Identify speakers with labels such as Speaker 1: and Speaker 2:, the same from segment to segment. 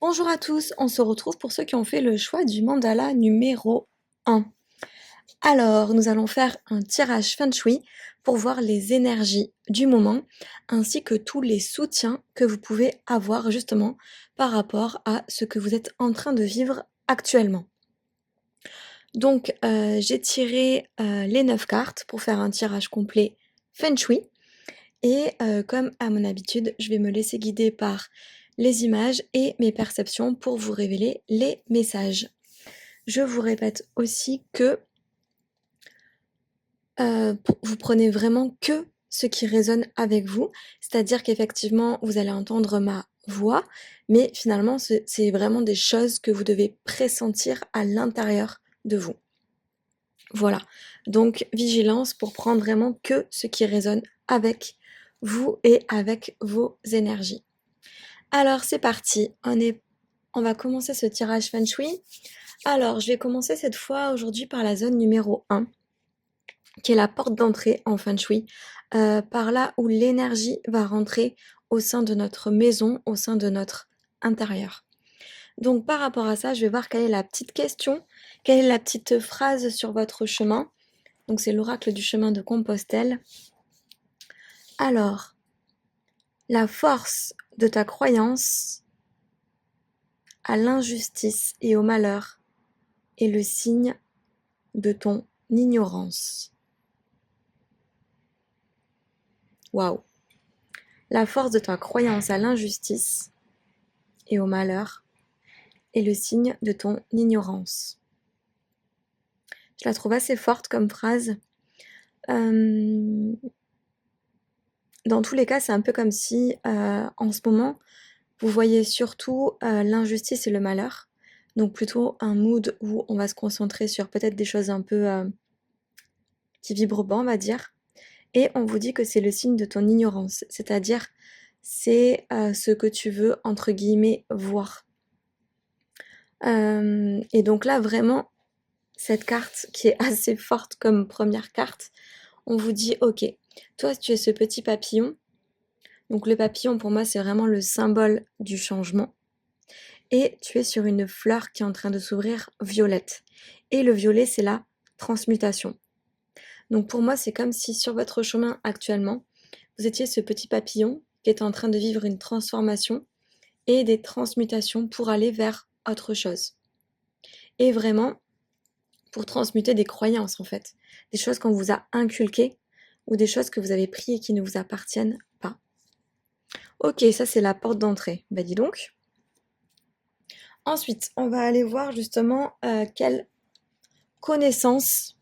Speaker 1: Bonjour à tous, on se retrouve pour ceux qui ont fait le choix du mandala numéro 1. Alors, nous allons faire un tirage Feng Shui pour voir les énergies du moment ainsi que tous les soutiens que vous pouvez avoir justement par rapport à ce que vous êtes en train de vivre actuellement. Donc, j'ai tiré les 9 cartes pour faire un tirage complet Feng Shui. Et comme à mon habitude, je vais me laisser guider par les images et mes perceptions pour vous révéler les messages. Je vous répète aussi que vous prenez vraiment que ce qui résonne avec vous, c'est-à-dire qu'effectivement, vous allez entendre ma voix, mais finalement, c'est vraiment des choses que vous devez pressentir à l'intérieur de vous. Voilà, donc vigilance pour prendre vraiment que ce qui résonne avec vous et avec vos énergies. Alors c'est parti, on va commencer ce tirage Feng Shui. Alors je vais commencer cette fois aujourd'hui par la zone numéro 1, qui est la porte d'entrée en Feng Shui, par là où l'énergie va rentrer au sein de notre maison, au sein de notre intérieur. Donc par rapport à ça, je vais voir quelle est la petite question, quelle est la petite phrase sur votre chemin. Donc c'est l'oracle du chemin de Compostelle. Alors, la force de ta croyance à l'injustice et au malheur est le signe de ton ignorance. Waouh! La force de ta croyance à l'injustice et au malheur est le signe de ton ignorance. Je la trouve assez forte comme phrase. Dans tous les cas, c'est un peu comme si, en ce moment, vous voyez surtout l'injustice et le malheur. Donc plutôt un mood où on va se concentrer sur peut-être des choses un peu qui vibrent bas, on va dire. Et on vous dit que c'est le signe de ton ignorance, c'est-à-dire c'est ce que tu veux, entre guillemets, voir. Et donc là, vraiment, cette carte qui est assez forte comme première carte, on vous dit, ok, toi tu es ce petit papillon. Donc le papillon, pour moi, c'est vraiment le symbole du changement. Et tu es sur une fleur qui est en train de s'ouvrir violette. Et le violet, c'est la transmutation. Donc pour moi, c'est comme si sur votre chemin actuellement, vous étiez ce petit papillon qui est en train de vivre une transformation et des transmutations pour aller vers autre chose. Et vraiment, pour transmuter des croyances en fait, des choses qu'on vous a inculquées ou des choses que vous avez prises et qui ne vous appartiennent pas. Ok, ça c'est la porte d'entrée. Bah dis donc. Ensuite, on va aller voir justement quelle connaissance.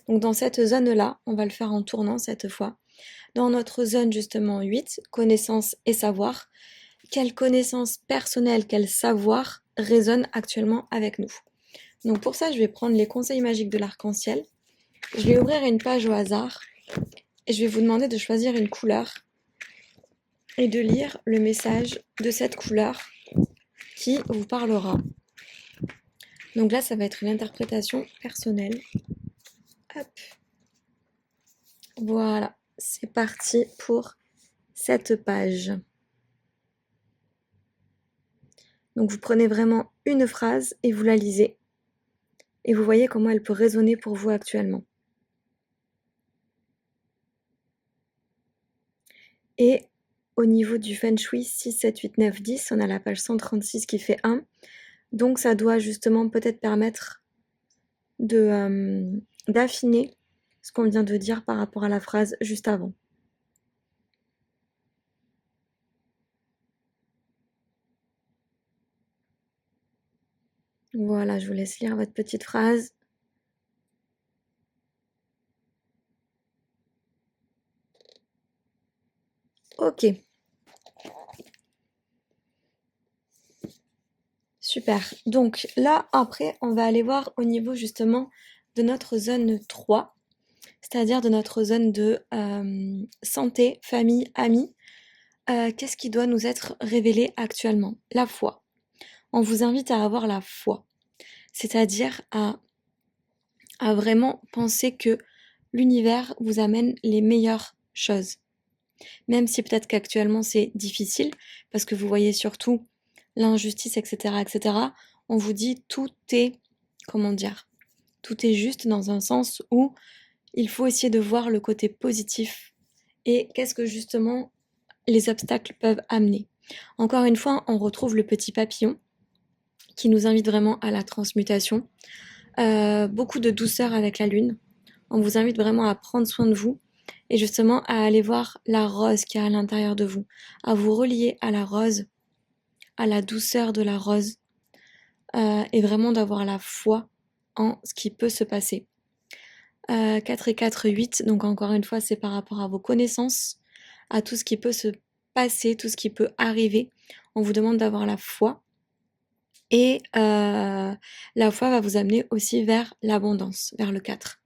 Speaker 1: Donc dans cette zone-là, on va le faire en tournant cette fois. Dans notre zone justement 8, connaissance et savoir, quelle connaissance personnelle, quel savoir résonne actuellement avec nous. Donc pour ça, je vais prendre les conseils magiques de l'arc-en-ciel. Je vais ouvrir une page au hasard et je vais vous demander de choisir une couleur et de lire le message de cette couleur qui vous parlera. Donc là, ça va être une interprétation personnelle. Hop. Voilà, c'est parti pour cette page. Donc vous prenez vraiment une phrase et vous la lisez. Et vous voyez comment elle peut résonner pour vous actuellement. Et au niveau du Feng Shui 6, 7, 8, 9, 10, on a la page 136 qui fait 1. Donc ça doit justement peut-être permettre d'affiner ce qu'on vient de dire par rapport à la phrase juste avant. Voilà, je vous laisse lire votre petite phrase. Ok. Super. Donc là, après, on va aller voir au niveau justement de notre zone 3, c'est-à-dire de notre zone de santé, famille, amis. Qu'est-ce qui doit nous être révélé actuellement? La foi. On vous invite à avoir la foi, c'est-à-dire à vraiment penser que l'univers vous amène les meilleures choses. Même si peut-être qu'actuellement c'est difficile, parce que vous voyez surtout l'injustice, etc., etc., on vous dit tout est, comment dire, tout est juste dans un sens où il faut essayer de voir le côté positif et qu'est-ce que justement les obstacles peuvent amener. Encore une fois, on retrouve le petit papillon qui nous invite vraiment à la transmutation. Beaucoup de douceur avec la lune. On vous invite vraiment à prendre soin de vous et justement à aller voir la rose qui est à l'intérieur de vous, à vous relier à la rose, à la douceur de la rose et vraiment d'avoir la foi en ce qui peut se passer. 4 et 4, 8, donc encore une fois, c'est par rapport à vos connaissances, à tout ce qui peut se passer, tout ce qui peut arriver. On vous demande d'avoir la foi et la foi va vous amener aussi vers l'abondance, vers le 4.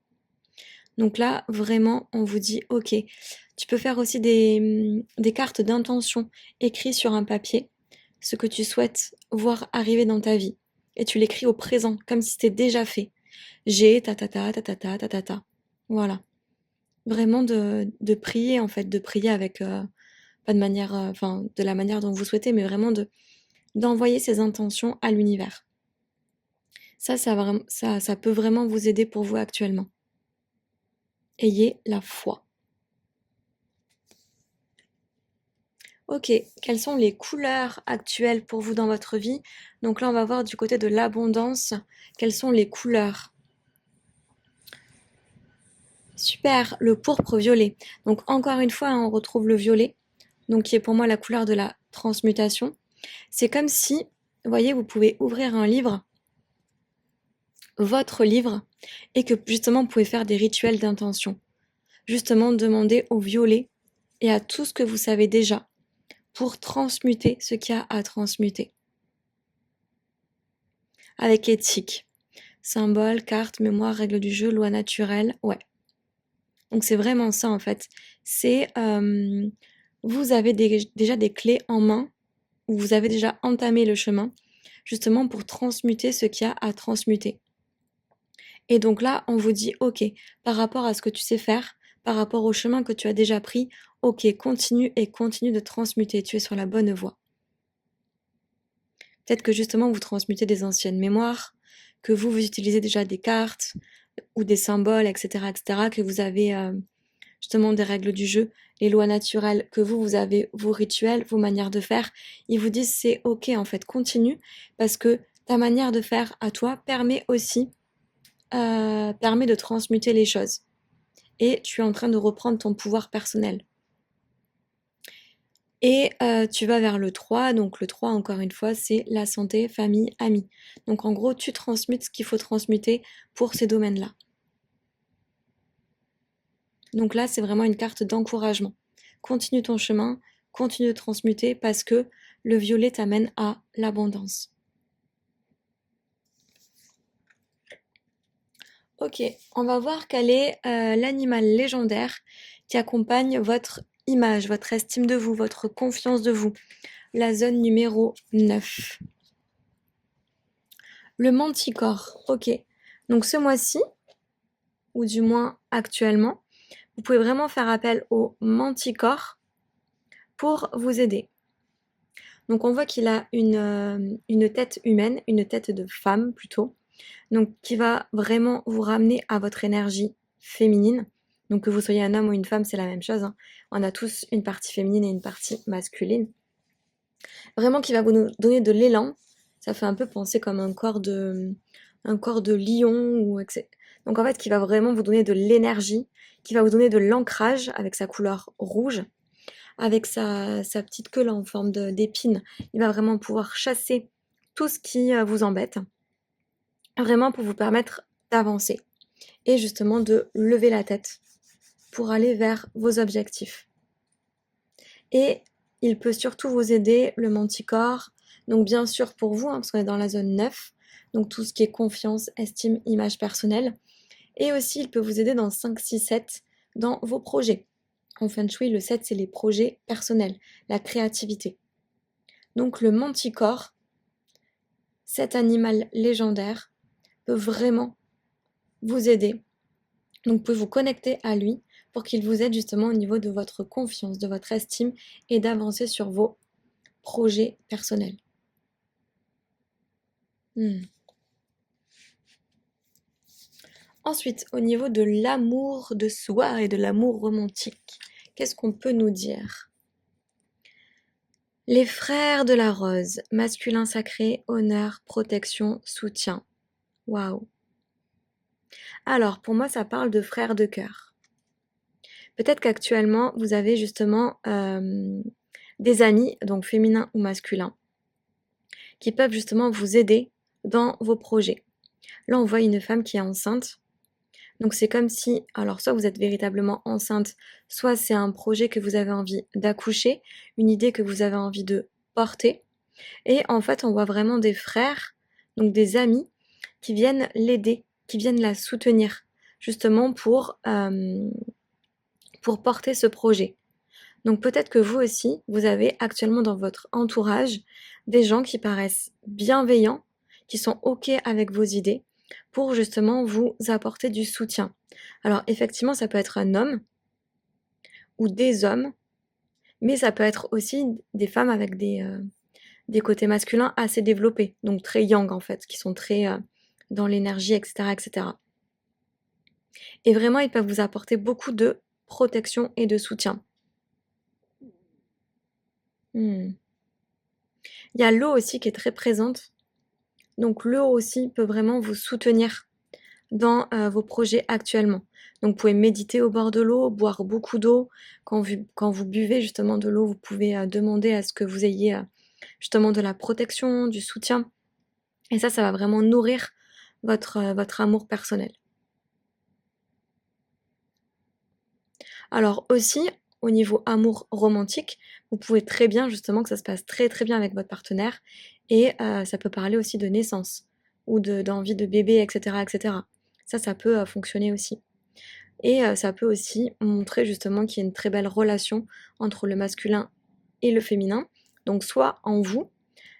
Speaker 1: Donc là, vraiment, on vous dit, ok, tu peux faire aussi des cartes d'intention écrites sur un papier, ce que tu souhaites voir arriver dans ta vie. Et tu l'écris au présent, comme si c'était déjà fait. J'ai ta ta ta ta ta ta ta ta ta. Voilà. Vraiment de prier, en fait, de prier avec, pas de manière, enfin, de la manière dont vous souhaitez, mais vraiment d'envoyer ces intentions à l'univers. Ça peut vraiment vous aider pour vous actuellement. Ayez la foi. Ok, quelles sont les couleurs actuelles pour vous dans votre vie? Donc là, on va voir du côté de l'abondance, quelles sont les couleurs? Super, le pourpre violet. Donc encore une fois, on retrouve le violet, donc qui est pour moi la couleur de la transmutation. C'est comme si, vous voyez, vous pouvez ouvrir un livre, votre livre, et que justement, vous pouvez faire des rituels d'intention. Justement, demander au violet et à tout ce que vous savez déjà pour transmuter ce qu'il y a à transmuter. Avec éthique. Symbole, carte, mémoire, règles du jeu, loi naturelle, ouais. Donc c'est vraiment ça en fait. C'est vous avez déjà des clés en main, ou vous avez déjà entamé le chemin, justement pour transmuter ce qu'il y a à transmuter. Et donc là, on vous dit, ok, par rapport à ce que tu sais faire, par rapport au chemin que tu as déjà pris, ok, continue et continue de transmuter, tu es sur la bonne voie. Peut-être que justement vous transmutez des anciennes mémoires, que vous utilisez déjà des cartes ou des symboles, etc., etc., que vous avez justement des règles du jeu, les lois naturelles, que vous avez vos rituels, vos manières de faire. Ils vous disent c'est ok en fait, continue, parce que ta manière de faire à toi permet aussi permet de transmuter les choses. Et tu es en train de reprendre ton pouvoir personnel. Et tu vas vers le 3, donc le 3 encore une fois, c'est la santé, famille, amis. Donc en gros, tu transmutes ce qu'il faut transmuter pour ces domaines-là. Donc là, c'est vraiment une carte d'encouragement. Continue ton chemin, continue de transmuter parce que le violet t'amène à l'abondance. Ok, on va voir quel est l'animal légendaire qui accompagne votre image, votre estime de vous, votre confiance de vous. La zone numéro 9. Le manticore, ok. Donc ce mois-ci, ou du moins actuellement, vous pouvez vraiment faire appel au manticore pour vous aider. Donc on voit qu'il a une tête humaine, une tête de femme plutôt, donc qui va vraiment vous ramener à votre énergie féminine. Donc que vous soyez un homme ou une femme, c'est la même chose, hein. On a tous une partie féminine et une partie masculine. Vraiment qui va vous donner de l'élan. Ça fait un peu penser comme un corps de lion ou donc en fait qui va vraiment vous donner de l'énergie, qui va vous donner de l'ancrage avec sa couleur rouge, avec sa petite queue là en forme d'épine. Il va vraiment pouvoir chasser tout ce qui vous embête, vraiment pour vous permettre d'avancer et justement de lever la tête pour aller vers vos objectifs. Et il peut surtout vous aider, le manticore, donc bien sûr pour vous, hein, parce qu'on est dans la zone 9, donc tout ce qui est confiance, estime, image personnelle. Et aussi, il peut vous aider dans 5, 6, 7, dans vos projets. En Feng Shui, le 7, c'est les projets personnels, la créativité. Donc le manticore, cet animal légendaire, peut vraiment vous aider. Donc vous pouvez vous connecter à lui pour qu'il vous aide justement au niveau de votre confiance, de votre estime et d'avancer sur vos projets personnels. Mmh. Ensuite, au niveau de l'amour de soi et de l'amour romantique, qu'est-ce qu'on peut nous dire? Les frères de la rose, masculin sacré, honneur, protection, soutien. Waouh! Alors, pour moi, ça parle de frères de cœur. Peut-être qu'actuellement, vous avez justement des amis, donc féminins ou masculins, qui peuvent justement vous aider dans vos projets. Là, on voit une femme qui est enceinte. Donc c'est comme si, alors soit vous êtes véritablement enceinte, soit c'est un projet que vous avez envie d'accoucher, une idée que vous avez envie de porter. Et en fait, on voit vraiment des frères, donc des amis, qui viennent l'aider, qui viennent la soutenir, justement pour porter ce projet. Donc peut-être que vous aussi, vous avez actuellement dans votre entourage des gens qui paraissent bienveillants, qui sont OK avec vos idées, pour justement vous apporter du soutien. Alors effectivement, ça peut être un homme ou des hommes, mais ça peut être aussi des femmes avec des côtés masculins assez développés, donc très yang en fait, qui sont très dans l'énergie, etc., etc. Et vraiment, ils peuvent vous apporter beaucoup de protection et de soutien. Hmm. Il y a l'eau aussi qui est très présente. Donc l'eau aussi peut vraiment vous soutenir dans vos projets actuellement. Donc vous pouvez méditer au bord de l'eau, boire beaucoup d'eau. Quand vous buvez justement de l'eau, vous pouvez demander à ce que vous ayez justement de la protection, du soutien. Et ça va vraiment nourrir votre amour personnel. Alors aussi, au niveau amour romantique, vous pouvez très bien justement que ça se passe très, très bien avec votre partenaire et ça peut parler aussi de naissance ou d'envie de bébé et cetera et cetera. Ça peut, fonctionner aussi et ça peut aussi montrer justement qu'il y a une très belle relation entre le masculin et le féminin, donc soit en vous,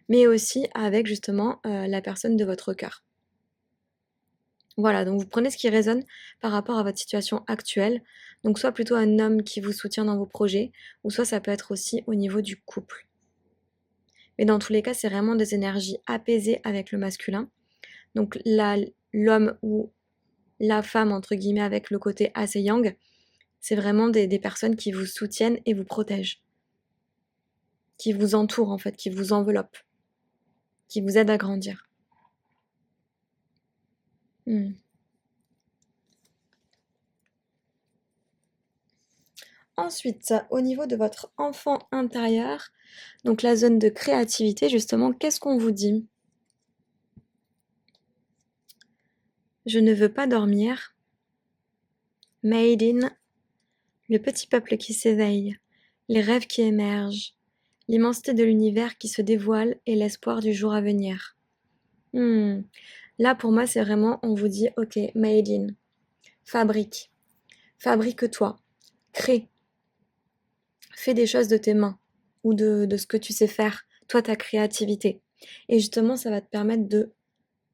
Speaker 1: mais aussi avec justement, la personne de votre cœur. Voilà, donc vous prenez ce qui résonne par rapport à votre situation actuelle. Donc soit plutôt un homme qui vous soutient dans vos projets, ou soit ça peut être aussi au niveau du couple. Mais dans tous les cas, c'est vraiment des énergies apaisées avec le masculin. Donc l'homme ou la femme, entre guillemets, avec le côté assez yang, c'est vraiment des personnes qui vous soutiennent et vous protègent, qui vous entourent en fait, qui vous enveloppent, qui vous aident à grandir. Hmm. Ensuite, au niveau de votre enfant intérieur, donc la zone de créativité, justement, qu'est-ce qu'on vous dit? Je ne veux pas dormir. Made in. Le petit peuple qui s'éveille. Les rêves qui émergent. L'immensité de l'univers qui se dévoile et l'espoir du jour à venir. Hmm. Là, pour moi, c'est vraiment, on vous dit, ok, made in. Fabrique. Fabrique-toi. Crée. Fais des choses de tes mains ou de ce que tu sais faire, toi, ta créativité. Et justement, ça va te permettre de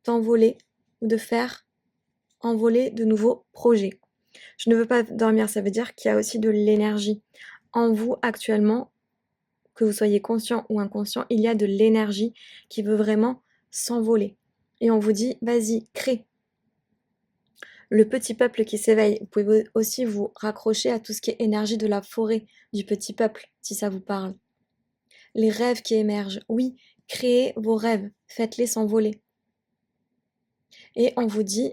Speaker 1: t'envoler ou de faire envoler de nouveaux projets. Je ne veux pas dormir, ça veut dire qu'il y a aussi de l'énergie. En vous, actuellement, que vous soyez conscient ou inconscient, il y a de l'énergie qui veut vraiment s'envoler. Et on vous dit, vas-y, crée. Le petit peuple qui s'éveille, vous pouvez aussi vous raccrocher à tout ce qui est énergie de la forêt, du petit peuple, si ça vous parle. Les rêves qui émergent, oui, créez vos rêves, faites-les s'envoler. Et on vous dit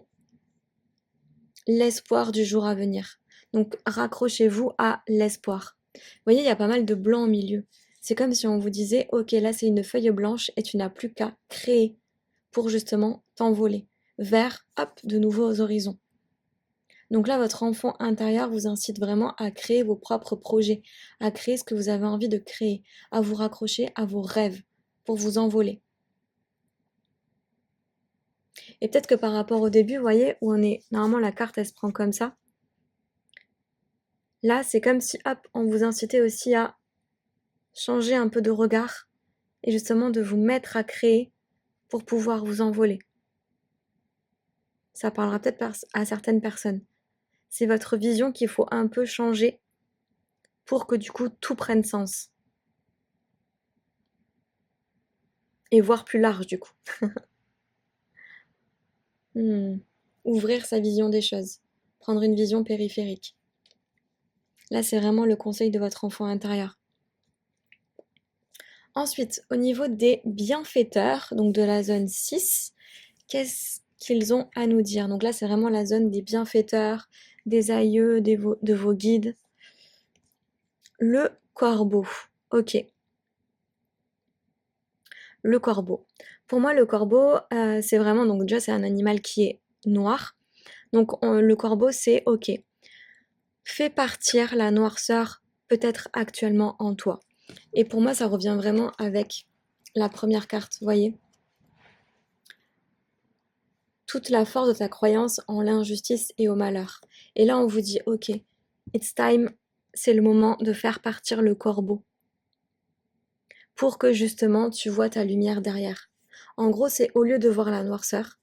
Speaker 1: l'espoir du jour à venir. Donc raccrochez-vous à l'espoir. Vous voyez, il y a pas mal de blanc au milieu. C'est comme si on vous disait, ok, là c'est une feuille blanche et tu n'as plus qu'à créer pour justement t'envoler vers, hop, de nouveaux horizons. Donc là, votre enfant intérieur vous incite vraiment à créer vos propres projets, à créer ce que vous avez envie de créer, à vous raccrocher à vos rêves pour vous envoler. Et peut-être que par rapport au début, vous voyez, où on est, normalement la carte elle se prend comme ça. Là, c'est comme si, hop, on vous incitait aussi à changer un peu de regard et justement de vous mettre à créer pour pouvoir vous envoler. Ça parlera peut-être à certaines personnes. C'est votre vision qu'il faut un peu changer pour que du coup tout prenne sens. Et voir plus large du coup. Ouvrir sa vision des choses. Prendre une vision périphérique. Là, c'est vraiment le conseil de votre enfant intérieur. Ensuite, au niveau des bienfaiteurs, donc de la zone 6, qu'est-ce qu'ils ont à nous dire? Donc là, c'est vraiment la zone des bienfaiteurs, des aïeux, de vos guides. Le corbeau. Ok. Le corbeau. Pour moi, le corbeau, c'est vraiment, donc déjà, c'est un animal qui est noir. Donc le corbeau, c'est ok. Fais partir la noirceur peut-être actuellement en toi. Et pour moi, ça revient vraiment avec la première carte, vous voyez? Toute la force de ta croyance en l'injustice et au malheur. Et là, on vous dit, ok, it's time, c'est le moment de faire partir le corbeau pour que justement tu vois ta lumière derrière. En gros, c'est au lieu de voir la noirceur,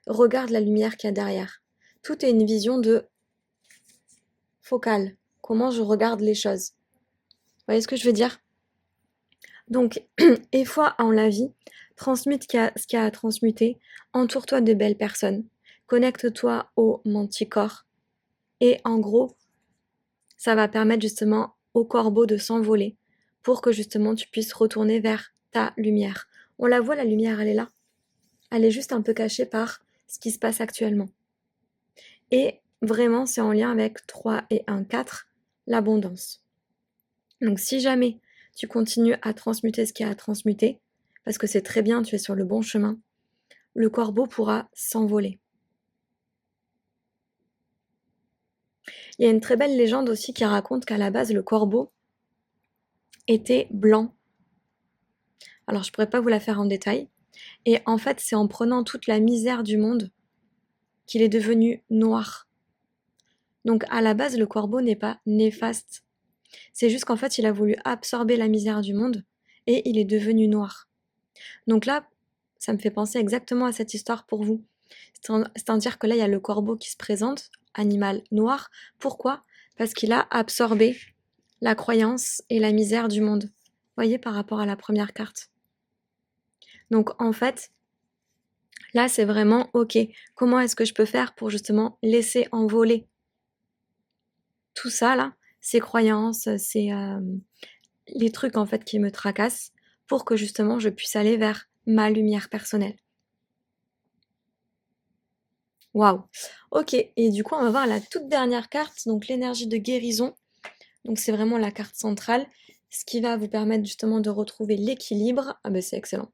Speaker 1: regarde la lumière qu'il y a derrière. Tout est une vision de focale, comment je regarde les choses. Vous voyez ce que je veux dire? Donc, et foi en la vie, transmute ce qu'il y a à transmuter, entoure-toi de belles personnes, connecte-toi au manticore, et en gros, ça va permettre justement au corbeau de s'envoler pour que justement tu puisses retourner vers ta lumière. On la voit, la lumière, elle est là. Elle est juste un peu cachée par ce qui se passe actuellement. Et vraiment, c'est en lien avec 3 et 1, 4, l'abondance. Donc si jamais tu continues à transmuter ce qu'il y a à transmuter, parce que c'est très bien, tu es sur le bon chemin, le corbeau pourra s'envoler. Il y a une très belle légende aussi qui raconte qu'à la base, le corbeau était blanc. Alors je pourrais pas vous la faire en détail. Et en fait, c'est en prenant toute la misère du monde qu'il est devenu noir. Donc à la base, le corbeau n'est pas néfaste. C'est juste qu'en fait, il a voulu absorber la misère du monde et il est devenu noir. Donc là, ça me fait penser exactement à cette histoire pour vous. C'est-à-dire que là, il y a le corbeau qui se présente, animal noir. Pourquoi? Parce qu'il a absorbé la croyance et la misère du monde. Vous voyez, par rapport à la première carte. Donc en fait, là, c'est vraiment, ok, comment est-ce que je peux faire pour justement laisser envoler tout ça, là, ces croyances, les trucs en fait qui me tracassent, pour que justement je puisse aller vers ma lumière personnelle. Waouh! Ok, et du coup, on va voir la toute dernière carte, donc l'énergie de guérison. Donc c'est vraiment la carte centrale, ce qui va vous permettre justement de retrouver l'équilibre. Ah ben c'est excellent.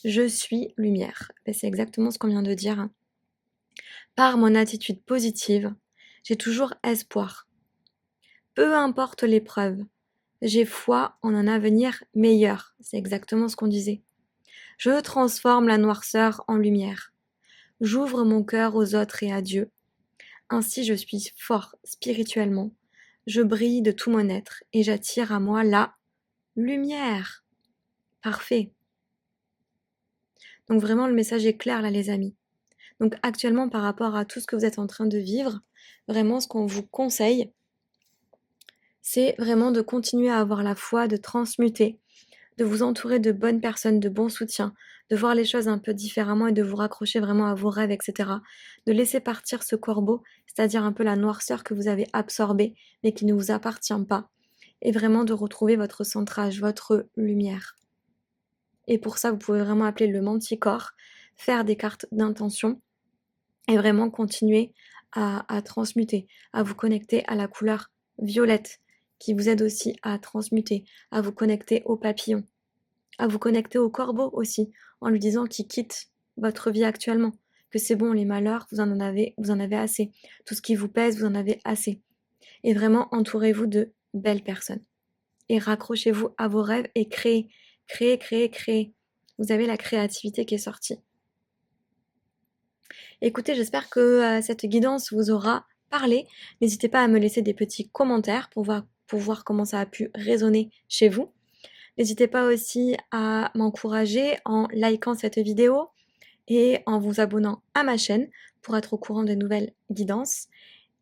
Speaker 1: Je suis lumière. Ben, c'est exactement ce qu'on vient de dire, hein. Par mon attitude positive, j'ai toujours espoir. Peu importe l'épreuve, j'ai foi en un avenir meilleur. C'est exactement ce qu'on disait. Je transforme la noirceur en lumière. J'ouvre mon cœur aux autres et à Dieu. Ainsi je suis fort spirituellement. Je brille de tout mon être et j'attire à moi la lumière. Parfait. Donc vraiment le message est clair là les amis. Donc actuellement par rapport à tout ce que vous êtes en train de vivre, vraiment ce qu'on vous conseille, c'est vraiment de continuer à avoir la foi, de transmuter, de vous entourer de bonnes personnes, de bons soutiens, de voir les choses un peu différemment et de vous raccrocher vraiment à vos rêves, etc. De laisser partir ce corbeau, c'est-à-dire un peu la noirceur que vous avez absorbée, mais qui ne vous appartient pas. Et vraiment de retrouver votre centrage, votre lumière. Et pour ça, vous pouvez vraiment appeler le manticore, faire des cartes d'intention et vraiment continuer à transmuter, à vous connecter à la couleur violette qui vous aide aussi à transmuter, à vous connecter au papillon, à vous connecter au corbeau aussi, en lui disant qu'il quitte votre vie actuellement, que c'est bon, les malheurs, vous en avez assez. Tout ce qui vous pèse, vous en avez assez. Et vraiment, entourez-vous de belles personnes. Et raccrochez-vous à vos rêves et créez, créez, créez, créez. Vous avez la créativité qui est sortie. Écoutez, j'espère que cette guidance vous aura parlé. N'hésitez pas à me laisser des petits commentaires pour voir comment ça a pu résonner chez vous. N'hésitez pas aussi à m'encourager en likant cette vidéo et en vous abonnant à ma chaîne pour être au courant de nouvelles guidances.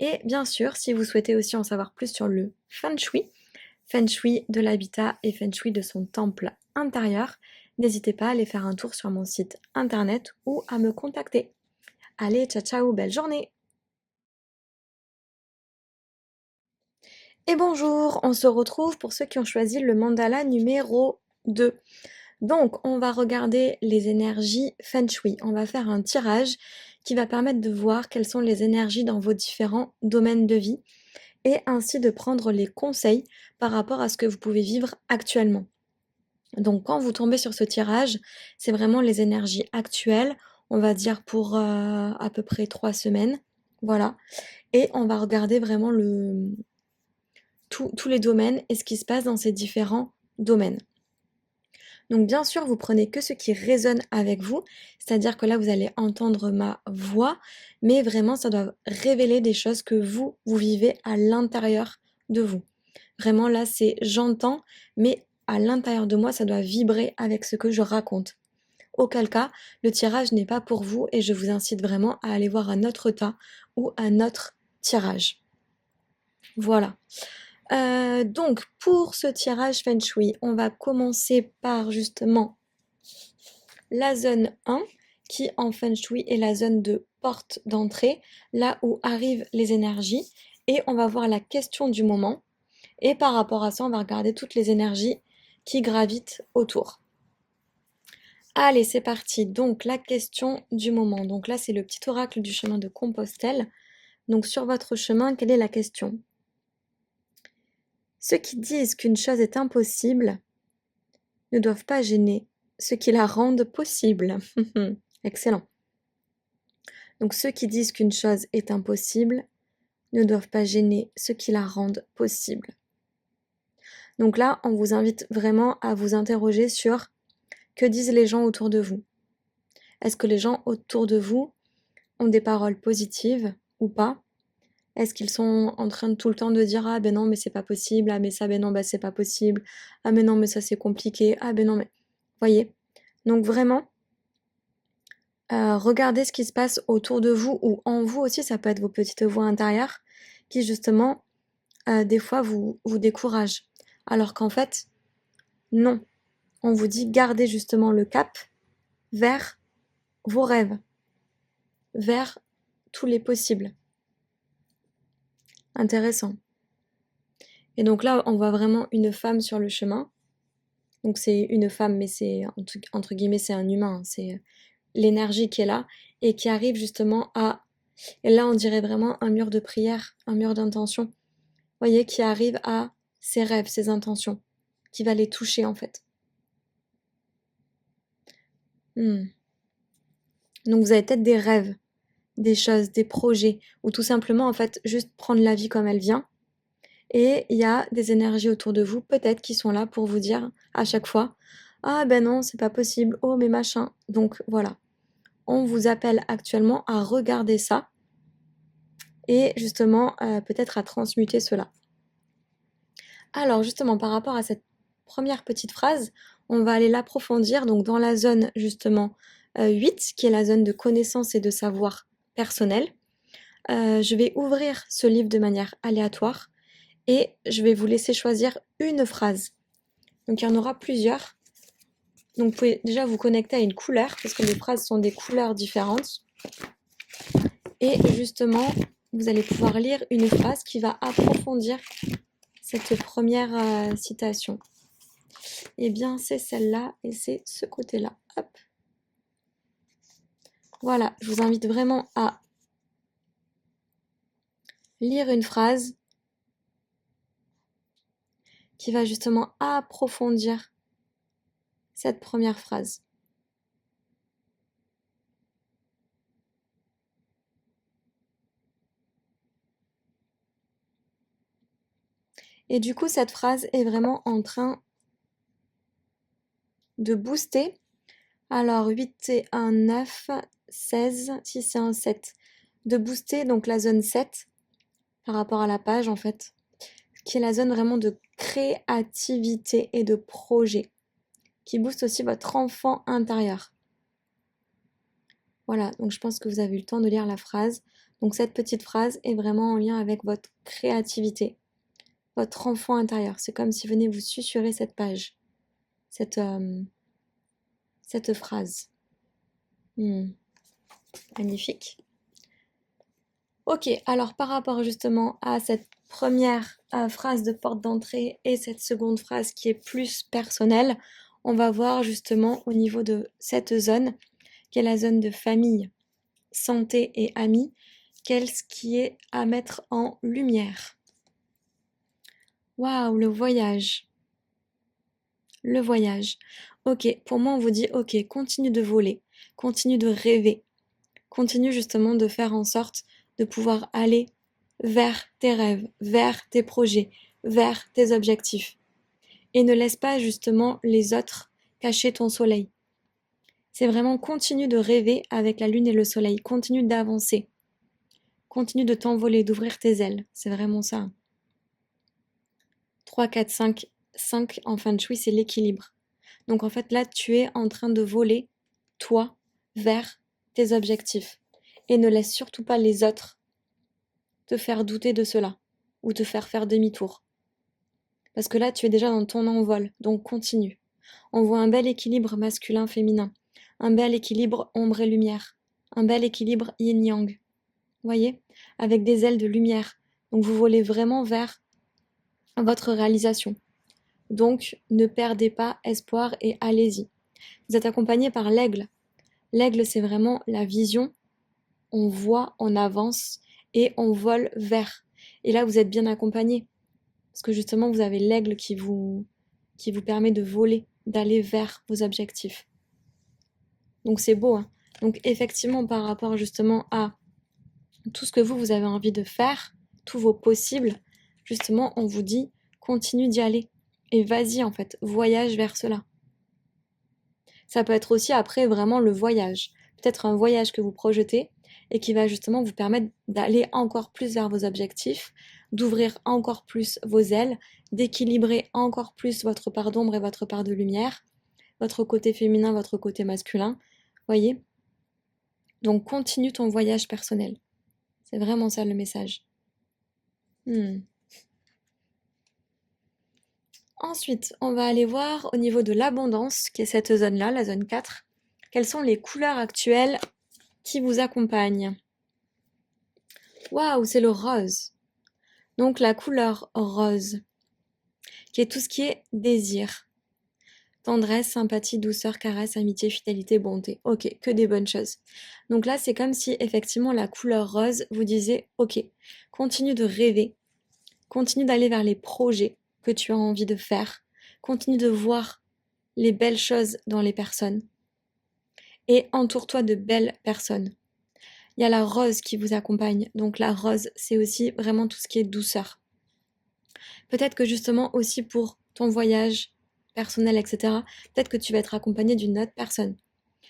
Speaker 1: Et bien sûr, si vous souhaitez aussi en savoir plus sur le Feng Shui de l'habitat et Feng Shui de son temple intérieur, n'hésitez pas à aller faire un tour sur mon site internet ou à me contacter. Allez, ciao ciao, belle journée! Et bonjour, on se retrouve pour ceux qui ont choisi le mandala numéro 2. Donc, on va regarder les énergies Feng Shui. On va faire un tirage qui va permettre de voir quelles sont les énergies dans vos différents domaines de vie et ainsi de prendre les conseils par rapport à ce que vous pouvez vivre actuellement. Donc, quand vous tombez sur ce tirage, c'est vraiment les énergies actuelles, on va dire pour à peu près 3 semaines. Voilà. Et on va regarder vraiment tous les domaines et ce qui se passe dans ces différents domaines. Donc bien sûr, vous prenez que ce qui résonne avec vous, c'est-à-dire que là, vous allez entendre ma voix, mais vraiment, ça doit révéler des choses que vous vivez à l'intérieur de vous. Vraiment, là, c'est j'entends, mais à l'intérieur de moi, ça doit vibrer avec ce que je raconte. Auquel cas, le tirage n'est pas pour vous et je vous incite vraiment à aller voir un autre tas ou un autre tirage. Voilà. Donc pour ce tirage Feng Shui, on va commencer par justement la zone 1 qui en Feng Shui est la zone de porte d'entrée, là où arrivent les énergies et on va voir la question du moment et par rapport à ça, on va regarder toutes les énergies qui gravitent autour. Allez, c'est parti. Donc la question du moment. Donc là, c'est le petit oracle du chemin de Compostelle. Donc sur votre chemin, quelle est la question? Ceux qui disent qu'une chose est impossible ne doivent pas gêner ceux qui la rendent possible. Excellent. Donc ceux qui disent qu'une chose est impossible ne doivent pas gêner ceux qui la rendent possible. Donc là, on vous invite vraiment à vous interroger sur que disent les gens autour de vous. Est-ce que les gens autour de vous ont des paroles positives ou pas? Est-ce qu'ils sont en train de tout le temps de dire ah ben non mais c'est pas possible, ah mais ça ben non bah c'est pas possible, ah mais non mais ça c'est compliqué, ah ben non mais voyez. Donc vraiment regardez ce qui se passe autour de vous ou en vous aussi, ça peut être vos petites voix intérieures qui justement des fois vous découragent. Alors qu'en fait, non. On vous dit gardez justement le cap vers vos rêves, vers tous les possibles. Intéressant. Et donc là, on voit vraiment une femme sur le chemin. Donc c'est une femme, mais c'est entre guillemets, c'est un humain. C'est l'énergie qui est là et qui arrive justement à... Et là, on dirait vraiment un mur de prière, un mur d'intention. Voyez, qui arrive à ses rêves, ses intentions, qui va les toucher en fait. Donc vous avez peut-être des rêves, des choses, des projets, ou tout simplement en fait juste prendre la vie comme elle vient. Et il y a des énergies autour de vous, peut-être, qui sont là pour vous dire à chaque fois, ah ben non, c'est pas possible, oh mais machin. Donc voilà, on vous appelle actuellement à regarder ça et justement peut-être à transmuter cela. Alors justement, par rapport à cette première petite phrase, on va aller l'approfondir donc dans la zone justement 8, qui est la zone de connaissance et de savoir personnel. Je vais ouvrir ce livre de manière aléatoire et je vais vous laisser choisir une phrase. Donc il y en aura plusieurs. Donc vous pouvez déjà vous connecter à une couleur, parce que les phrases sont des couleurs différentes. Et justement, vous allez pouvoir lire une phrase qui va approfondir cette première citation. Eh bien, c'est celle-là et c'est ce côté-là. Hop. Voilà, je vous invite vraiment à lire une phrase qui va justement approfondir cette première phrase. Et du coup, cette phrase est vraiment en train de booster. Alors, 8 c'est un 9, 16, 6 c'est un 7. De booster donc la zone 7 par rapport à la page en fait, qui est la zone vraiment de créativité et de projet, qui booste aussi votre enfant intérieur. Voilà, donc je pense que vous avez eu le temps de lire la phrase. Donc cette petite phrase est vraiment en lien avec votre créativité, votre enfant intérieur. C'est comme si venez vous susurrer cette page, cette phrase. Magnifique. Ok, alors par rapport justement à cette première phrase de porte d'entrée et cette seconde phrase qui est plus personnelle, on va voir justement au niveau de cette zone, qui est la zone de famille, santé et amis, qu'est-ce qui est à mettre en lumière. Waouh, le voyage. Le voyage. Ok, pour moi on vous dit ok, continue de voler, continue de rêver, continue justement de faire en sorte de pouvoir aller vers tes rêves, vers tes projets, vers tes objectifs. Et ne laisse pas justement les autres cacher ton soleil. C'est vraiment continue de rêver avec la lune et le soleil, continue d'avancer, continue de t'envoler, d'ouvrir tes ailes. C'est vraiment ça. 3, 4, 5, 5 en fin de shui, c'est l'équilibre. Donc en fait là, tu es en train de voler, toi, vers tes objectifs. Et ne laisse surtout pas les autres te faire douter de cela ou te faire demi-tour. Parce que là, tu es déjà dans ton envol, donc continue. On voit un bel équilibre masculin-féminin, un bel équilibre ombre et lumière, un bel équilibre yin-yang. Voyez, avec des ailes de lumière. Donc vous volez vraiment vers votre réalisation. Donc ne perdez pas espoir et allez-y. Vous êtes accompagné par l'aigle. L'aigle, c'est vraiment la vision. On voit, on avance et on vole vers. Et là, vous êtes bien accompagné. Parce que justement, vous avez l'aigle qui vous permet de voler, d'aller vers vos objectifs. Donc c'est beau, hein. Donc effectivement, par rapport justement à tout ce que vous avez envie de faire, tous vos possibles, justement, on vous dit, continue d'y aller. Et vas-y, en fait, voyage vers cela. Ça peut être aussi après vraiment le voyage. Peut-être un voyage que vous projetez et qui va justement vous permettre d'aller encore plus vers vos objectifs, d'ouvrir encore plus vos ailes, d'équilibrer encore plus votre part d'ombre et votre part de lumière, votre côté féminin, votre côté masculin. Voyez? Donc continue ton voyage personnel. C'est vraiment ça le message. Ensuite, on va aller voir au niveau de l'abondance, qui est cette zone-là, la zone 4. Quelles sont les couleurs actuelles qui vous accompagnent? Waouh, c'est le rose. Donc la couleur rose, qui est tout ce qui est désir, tendresse, sympathie, douceur, caresse, amitié, fidélité, bonté. Ok, que des bonnes choses. Donc là, c'est comme si effectivement la couleur rose vous disait, ok, continue de rêver, continue d'aller vers les projets que tu as envie de faire, continue de voir les belles choses dans les personnes et entoure-toi de belles personnes. Il y a la rose qui vous accompagne, donc la rose, c'est aussi vraiment tout ce qui est douceur. Peut-être que justement aussi pour ton voyage personnel, etc., peut-être que tu vas être accompagné d'une autre personne.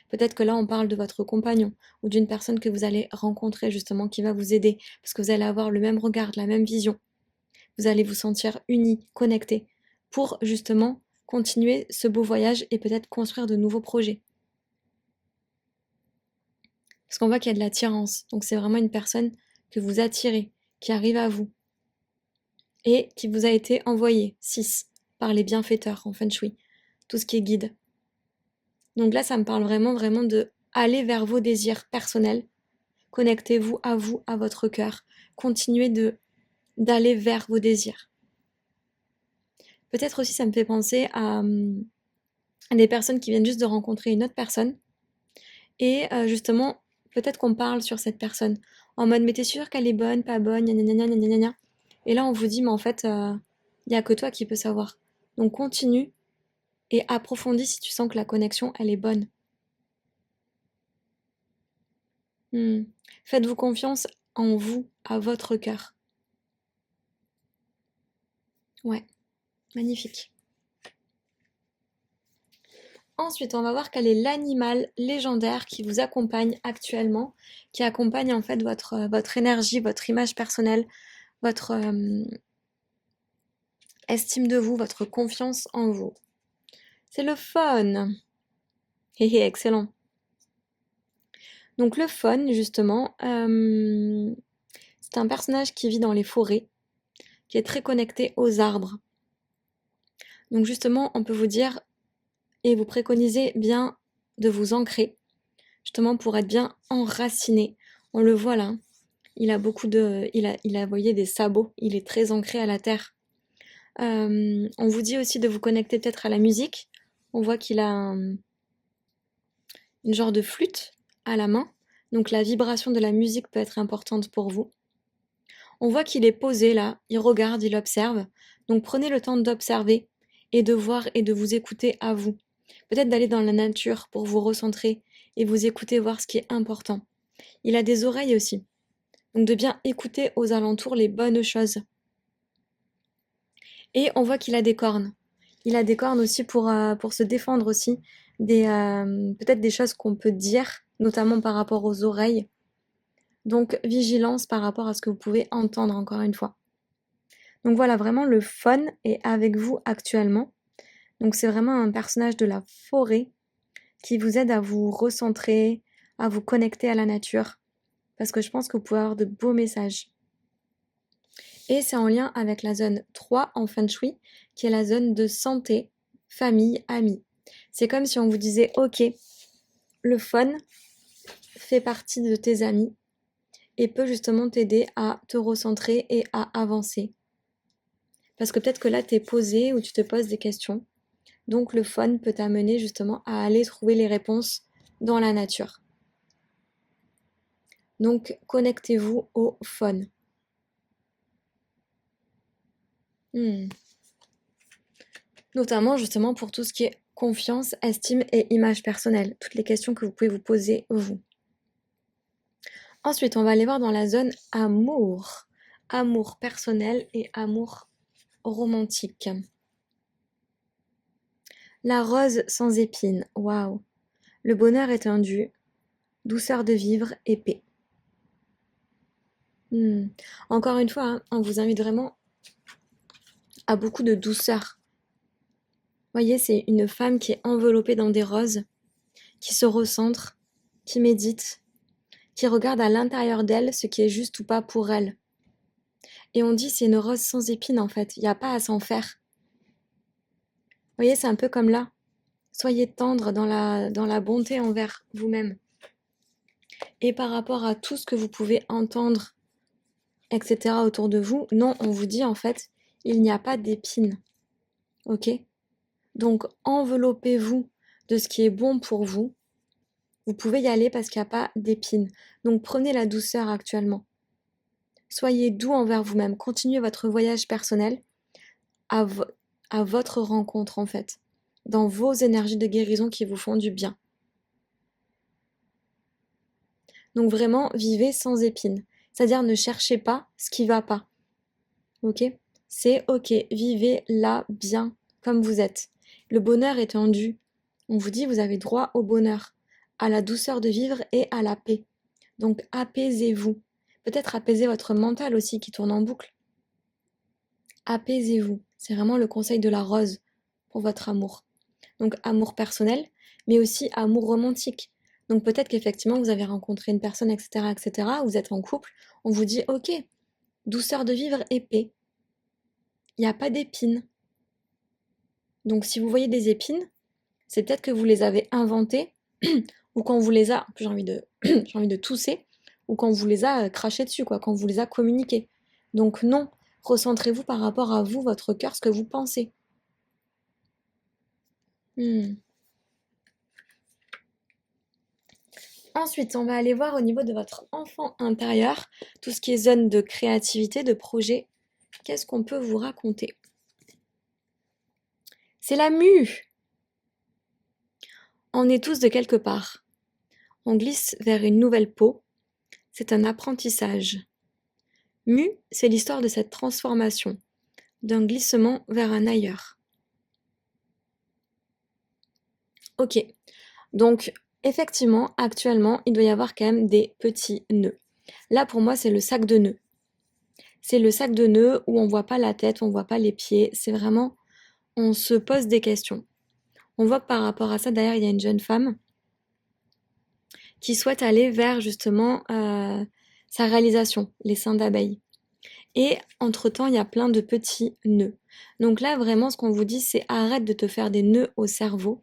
Speaker 1: Peut-être que là, on parle de votre compagnon ou d'une personne que vous allez rencontrer justement qui va vous aider parce que vous allez avoir le même regard, la même vision. Vous allez vous sentir unis, connectés pour justement continuer ce beau voyage et peut-être construire de nouveaux projets. Parce qu'on voit qu'il y a de l'attirance. Donc c'est vraiment une personne que vous attirez, qui arrive à vous et qui vous a été envoyée, 6, par les bienfaiteurs en feng shui, tout ce qui est guide. Donc là, ça me parle vraiment de aller vers vos désirs personnels. Connectez-vous, à votre cœur. Continuez d'aller vers vos désirs. Peut-être aussi, ça me fait penser à des personnes qui viennent juste de rencontrer une autre personne. Et justement, peut-être qu'on parle sur cette personne. En mode, mais t'es sûre qu'elle est bonne, pas bonne, gna gna gna gna gna gna. Et là, on vous dit, mais en fait, il n'y a que toi qui peux savoir. Donc continue et approfondis si tu sens que la connexion, elle est bonne. Faites-vous confiance en vous, à votre cœur. Ouais, magnifique. Ensuite, on va voir quel est l'animal légendaire qui vous accompagne actuellement, qui accompagne en fait votre énergie, votre image personnelle, votre estime de vous, votre confiance en vous. C'est le faune. Hé hé, excellent. Donc le faune, justement, c'est un personnage qui vit dans les forêts, qui est très connecté aux arbres. Donc justement, on peut vous dire et vous préconisez bien de vous ancrer, justement pour être bien enraciné. On le voit là. Il a beaucoup de, il a, vous voyez, des sabots. Il est très ancré à la terre. On vous dit aussi de vous connecter peut-être à la musique. On voit qu'il a une genre de flûte à la main. Donc la vibration de la musique peut être importante pour vous. On voit qu'il est posé là, il regarde, il observe. Donc prenez le temps d'observer et de voir et de vous écouter à vous. Peut-être d'aller dans la nature pour vous recentrer et vous écouter voir ce qui est important. Il a des oreilles aussi. Donc de bien écouter aux alentours les bonnes choses. Et on voit qu'il a des cornes. Il a des cornes aussi pour se défendre aussi peut-être des choses qu'on peut dire, notamment par rapport aux oreilles. Donc vigilance par rapport à ce que vous pouvez entendre encore une fois. Donc voilà, vraiment le fun est avec vous actuellement. Donc c'est vraiment un personnage de la forêt qui vous aide à vous recentrer, à vous connecter à la nature. Parce que je pense que vous pouvez avoir de beaux messages. Et c'est en lien avec la zone 3 en Feng Shui, qui est la zone de santé, famille, amis. C'est comme si on vous disait, ok, le fun fait partie de tes amis et peut justement t'aider à te recentrer et à avancer. Parce que peut-être que là, tu es posé ou tu te poses des questions. Donc le fun peut t'amener justement à aller trouver les réponses dans la nature. Donc connectez-vous au fun. Notamment justement pour tout ce qui est confiance, estime et image personnelle. Toutes les questions que vous pouvez vous poser vous. Ensuite, on va aller voir dans la zone amour. Amour personnel et amour romantique. La rose sans épines. Waouh. Le bonheur étendu. Douceur de vivre et paix. Encore une fois, hein, on vous invite vraiment à beaucoup de douceur. Voyez, c'est une femme qui est enveloppée dans des roses, qui se recentre, qui médite, qui regarde à l'intérieur d'elle ce qui est juste ou pas pour elle. Et on dit c'est une rose sans épines en fait, il n'y a pas à s'en faire. Voyez, c'est un peu comme là. Soyez tendre dans la bonté envers vous-même. Et par rapport à tout ce que vous pouvez entendre, etc. autour de vous, non, on vous dit en fait, il n'y a pas d'épines. Ok? Donc enveloppez-vous de ce qui est bon pour vous. Vous pouvez y aller parce qu'il n'y a pas d'épines. Donc prenez la douceur actuellement. Soyez doux envers vous-même. Continuez votre voyage personnel à votre rencontre en fait. Dans vos énergies de guérison qui vous font du bien. Donc vraiment, vivez sans épines. C'est-à-dire ne cherchez pas ce qui va pas. Ok? C'est ok, vivez là bien comme vous êtes. Le bonheur est tendu. On vous dit vous avez droit au bonheur, à la douceur de vivre et à la paix. Donc apaisez-vous. Peut-être apaiser votre mental aussi qui tourne en boucle. Apaisez-vous. C'est vraiment le conseil de la rose pour votre amour. Donc amour personnel, mais aussi amour romantique. Donc peut-être qu'effectivement vous avez rencontré une personne, etc., etc., vous êtes en couple, on vous dit ok, douceur de vivre et paix. Il n'y a pas d'épines. Donc si vous voyez des épines, c'est peut-être que vous les avez inventées, ou quand vous les a, j'ai envie de, j'ai envie de tousser, ou quand vous les a crachées dessus, quoi, quand vous les a communiquées. Donc non, recentrez-vous par rapport à vous, votre cœur, ce que vous pensez. Ensuite, on va aller voir au niveau de votre enfant intérieur, tout ce qui est zone de créativité, de projet. Qu'est-ce qu'on peut vous raconter? C'est la mue. On est tous de quelque part. On glisse vers une nouvelle peau. C'est un apprentissage. Mue, c'est l'histoire de cette transformation, d'un glissement vers un ailleurs. Ok, donc effectivement, actuellement, il doit y avoir quand même des petits nœuds. Là, pour moi, c'est le sac de nœuds. C'est le sac de nœuds où on voit pas la tête, on voit pas les pieds. C'est vraiment, on se pose des questions. On voit que par rapport à ça, derrière, il y a une jeune femme qui souhaite aller vers justement sa réalisation, les seins d'abeille. Et entre-temps, il y a plein de petits nœuds. Donc là, vraiment, ce qu'on vous dit, c'est arrête de te faire des nœuds au cerveau.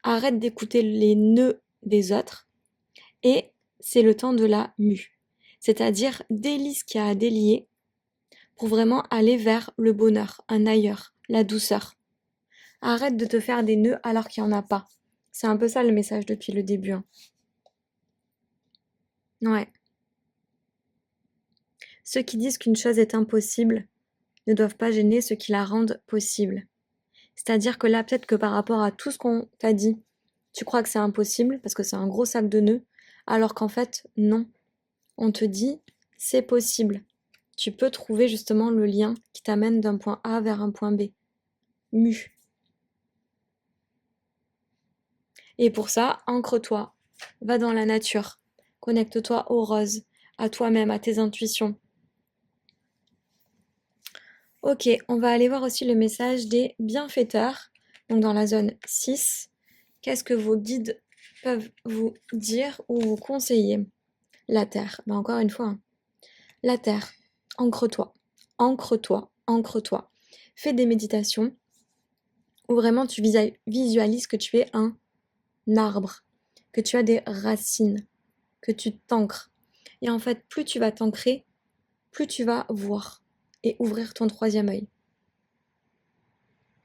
Speaker 1: Arrête d'écouter les nœuds des autres. Et c'est le temps de la mue. C'est-à-dire délie ce qu'il y a à délier pour vraiment aller vers le bonheur, un ailleurs, la douceur. Arrête de te faire des nœuds alors qu'il n'y en a pas. C'est un peu ça le message depuis le début, hein. Ouais. Ceux qui disent qu'une chose est impossible ne doivent pas gêner ceux qui la rendent possible. C'est-à-dire que là, peut-être que par rapport à tout ce qu'on t'a dit, tu crois que c'est impossible parce que c'est un gros sac de nœuds, alors qu'en fait, non. On te dit, c'est possible. Tu peux trouver justement le lien qui t'amène d'un point A vers un point B. Mu. Et pour ça, ancre-toi, va dans la nature, connecte-toi aux roses, à toi-même, à tes intuitions. Ok, on va aller voir aussi le message des bienfaiteurs. Donc dans la zone 6, qu'est-ce que vos guides peuvent vous dire ou vous conseiller? La Terre, ben encore une fois, hein. La Terre, ancre-toi, ancre-toi, ancre-toi. Fais des méditations où vraiment tu visualises que tu es un arbre, que tu as des racines, que tu t'ancres. Et en fait, plus tu vas t'ancrer, plus tu vas voir et ouvrir ton troisième œil.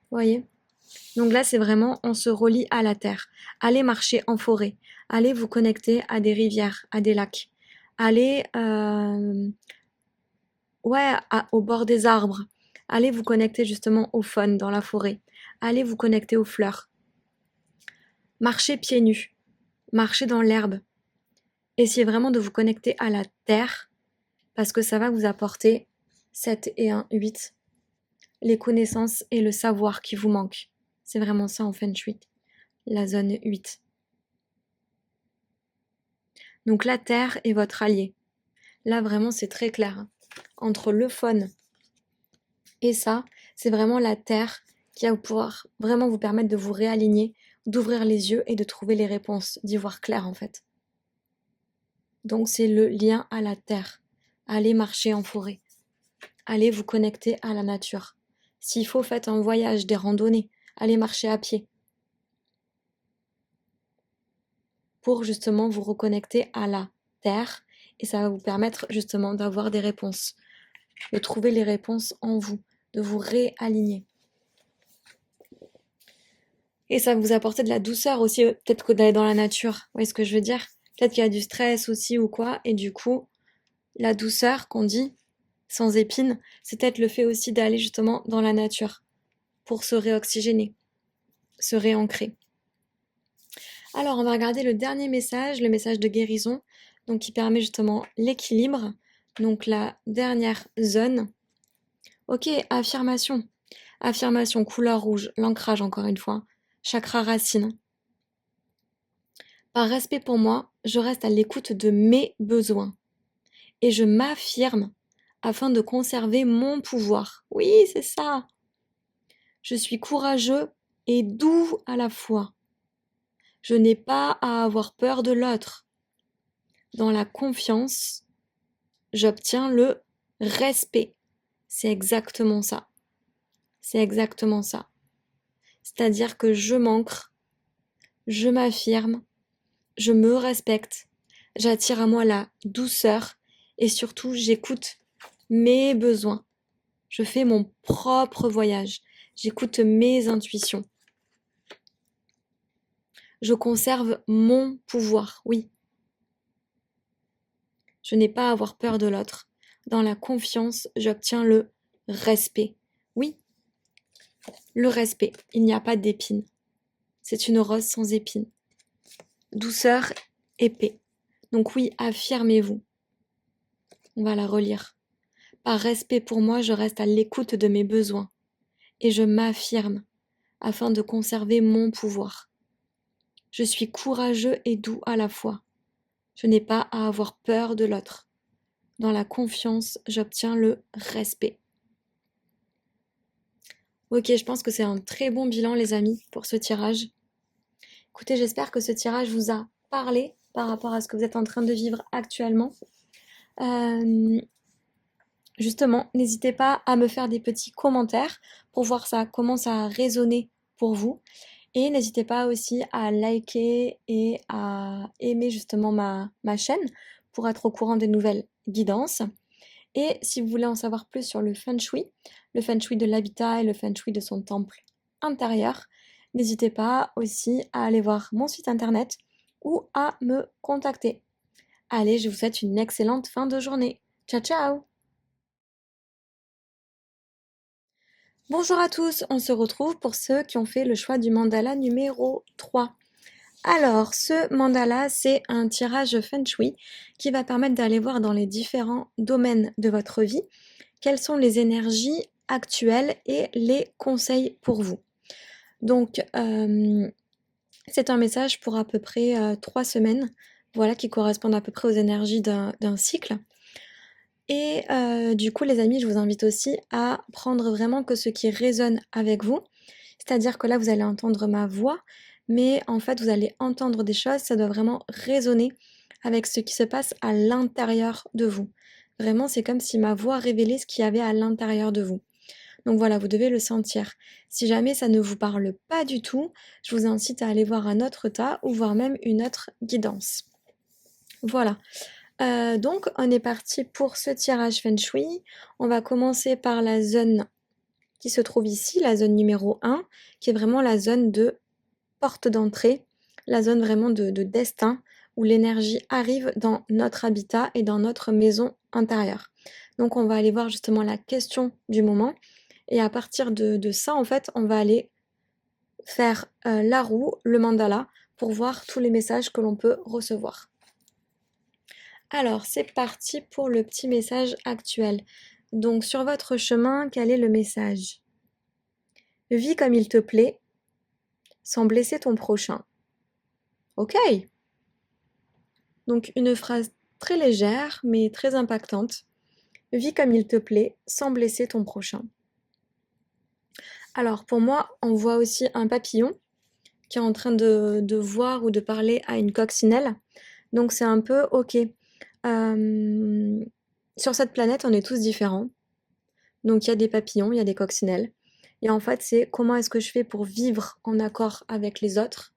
Speaker 1: Vous voyez? Donc là, c'est vraiment, on se relie à la terre. Allez marcher en forêt. Allez vous connecter à des rivières, à des lacs. Allez, au bord des arbres. Allez vous connecter justement aux faunes dans la forêt. Allez vous connecter aux fleurs. Marchez pieds nus. Marchez dans l'herbe. Essayez vraiment de vous connecter à la terre parce que ça va vous apporter 7 et 1, 8. Les connaissances et le savoir qui vous manquent. C'est vraiment ça en Feng Shui. La zone 8. Donc la terre est votre allié. Là vraiment c'est très clair, hein. Entre le faune et ça, c'est vraiment la terre qui va pouvoir vraiment vous permettre de vous réaligner, d'ouvrir les yeux et de trouver les réponses, d'y voir clair en fait. Donc c'est le lien à la terre. Allez marcher en forêt. Allez vous connecter à la nature. S'il faut, faites un voyage, des randonnées. Allez marcher à pied. Pour justement vous reconnecter à la terre et ça va vous permettre justement d'avoir des réponses, de trouver les réponses en vous, de vous réaligner. Et ça va vous apporter de la douceur aussi, peut-être que d'aller dans la nature, vous voyez ce que je veux dire? Peut-être qu'il y a du stress aussi ou quoi, et du coup, la douceur qu'on dit, sans épines, c'est peut-être le fait aussi d'aller justement dans la nature pour se réoxygéner, se réancrer. Alors, on va regarder le dernier message, le message de guérison, donc qui permet justement l'équilibre. Donc la dernière zone. Ok, affirmation. Affirmation, couleur rouge, l'ancrage encore une fois. Chakra racine. Par respect pour moi, je reste à l'écoute de mes besoins. Et je m'affirme afin de conserver mon pouvoir. Oui, c'est ça. Je suis courageux et doux à la fois. Je n'ai pas à avoir peur de l'autre. Dans la confiance, j'obtiens le respect. C'est exactement ça. C'est exactement ça. C'est-à-dire que je m'ancre, je m'affirme, je me respecte, j'attire à moi la douceur et surtout j'écoute mes besoins. Je fais mon propre voyage. J'écoute mes intuitions. Je conserve mon pouvoir, oui. Je n'ai pas à avoir peur de l'autre. Dans la confiance, j'obtiens le respect. Oui, le respect. Il n'y a pas d'épines. C'est une rose sans épines. Douceur et paix. Donc oui, affirmez-vous. On va la relire. Par respect pour moi, je reste à l'écoute de mes besoins. Et je m'affirme afin de conserver mon pouvoir. Je suis courageux et doux à la fois. Je n'ai pas à avoir peur de l'autre. Dans la confiance, j'obtiens le respect. Ok, je pense que c'est un très bon bilan, les amis, pour ce tirage. Écoutez, j'espère que ce tirage vous a parlé par rapport à ce que vous êtes en train de vivre actuellement. Justement, n'hésitez pas à me faire des petits commentaires pour voir ça, comment ça a résonné pour vous. Et n'hésitez pas aussi à liker et à aimer justement ma chaîne pour être au courant des nouvelles guidances. Et si vous voulez en savoir plus sur le feng shui de l'habitat et le feng shui de son temple intérieur, n'hésitez pas aussi à aller voir mon site internet ou à me contacter. Allez, je vous souhaite une excellente fin de journée. Ciao ciao! Bonjour à tous, on se retrouve pour ceux qui ont fait le choix du mandala numéro 3. Alors, ce mandala, c'est un tirage feng shui qui va permettre d'aller voir dans les différents domaines de votre vie quelles sont les énergies actuelles et les conseils pour vous. Donc, c'est un message pour à peu près 3 semaines, voilà, qui correspondent à peu près aux énergies d'un cycle. Et du coup, les amis, je vous invite aussi à prendre vraiment que ce qui résonne avec vous. C'est-à-dire que là, vous allez entendre ma voix, mais en fait, vous allez entendre des choses, ça doit vraiment résonner avec ce qui se passe à l'intérieur de vous. Vraiment, c'est comme si ma voix révélait ce qu'il y avait à l'intérieur de vous. Donc voilà, vous devez le sentir. Si jamais ça ne vous parle pas du tout, je vous incite à aller voir un autre tas ou voir même une autre guidance. Voilà. Donc on est parti pour ce tirage feng shui. On va commencer par la zone qui se trouve ici, la zone numéro 1, qui est vraiment la zone de porte d'entrée, la zone vraiment de destin, où l'énergie arrive dans notre habitat et dans notre maison intérieure. Donc on va aller voir justement la question du moment et à partir de ça, en fait, on va aller faire, la roue, le mandala, pour voir tous les messages que l'on peut recevoir. Alors, c'est parti pour le petit message actuel. Donc, sur votre chemin, quel est le message? Vis comme il te plaît, sans blesser ton prochain. Ok. Donc, une phrase très légère, mais très impactante. Vis comme il te plaît, sans blesser ton prochain. Alors, pour moi, on voit aussi un papillon qui est en train de voir ou de parler à une coccinelle. Donc, c'est un peu ok. Sur cette planète, on est tous différents. Donc il y a des papillons, il y a des coccinelles. Et en fait, c'est comment est-ce que je fais pour vivre en accord avec les autres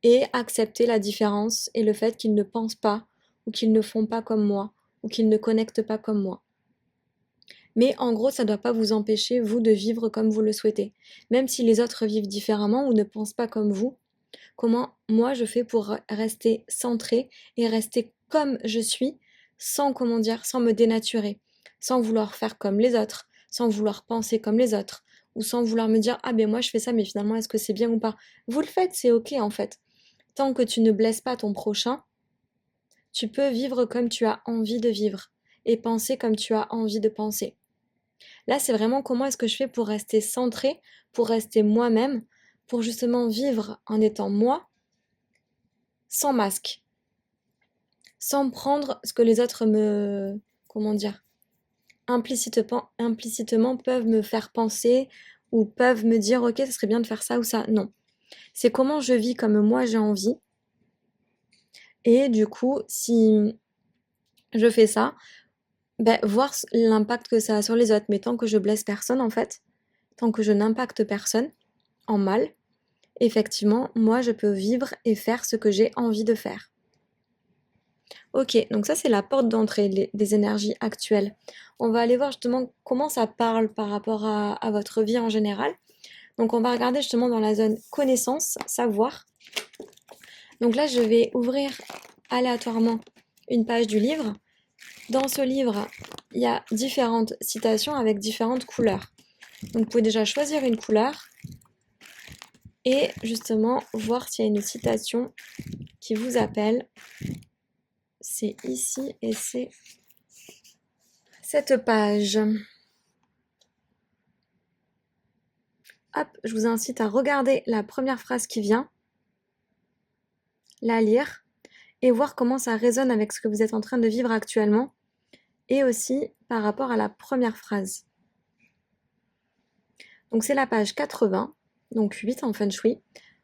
Speaker 1: et accepter la différence et le fait qu'ils ne pensent pas ou qu'ils ne font pas comme moi ou qu'ils ne connectent pas comme moi. Mais en gros, ça ne doit pas vous empêcher, vous, de vivre comme vous le souhaitez. Même si les autres vivent différemment ou ne pensent pas comme vous, comment moi je fais pour rester centrée et rester comme je suis sans, comment dire, sans me dénaturer, sans vouloir faire comme les autres, sans vouloir penser comme les autres, ou sans vouloir me dire ah ben moi je fais ça mais finalement est-ce que c'est bien ou pas? Vous le faites, c'est ok en fait. Tant que tu ne blesses pas ton prochain, tu peux vivre comme tu as envie de vivre et penser comme tu as envie de penser. Là, c'est vraiment comment est-ce que je fais pour rester centrée, pour rester moi-même, pour justement vivre en étant moi, sans masque, sans prendre ce que les autres me, comment dire, implicitement peuvent me faire penser ou peuvent me dire ok, ça serait bien de faire ça ou ça. Non, c'est comment je vis comme moi j'ai envie. Et du coup, si je fais ça, ben, voir l'impact que ça a sur les autres. Mais tant que je blesse personne, en fait, tant que je n'impacte personne en mal, effectivement, moi, je peux vivre et faire ce que j'ai envie de faire. Ok, donc ça, c'est la porte d'entrée des énergies actuelles. On va aller voir justement comment ça parle par rapport à votre vie en général. Donc, on va regarder justement dans la zone connaissance, savoir. Donc là, je vais ouvrir aléatoirement une page du livre. Dans ce livre, il y a différentes citations avec différentes couleurs. Donc, vous pouvez déjà choisir une couleur et justement voir s'il y a une citation qui vous appelle. C'est ici et c'est cette page. Hop, je vous incite à regarder la première phrase qui vient, la lire et voir comment ça résonne avec ce que vous êtes en train de vivre actuellement et aussi par rapport à la première phrase. Donc c'est la page 80, donc 8 en feng shui.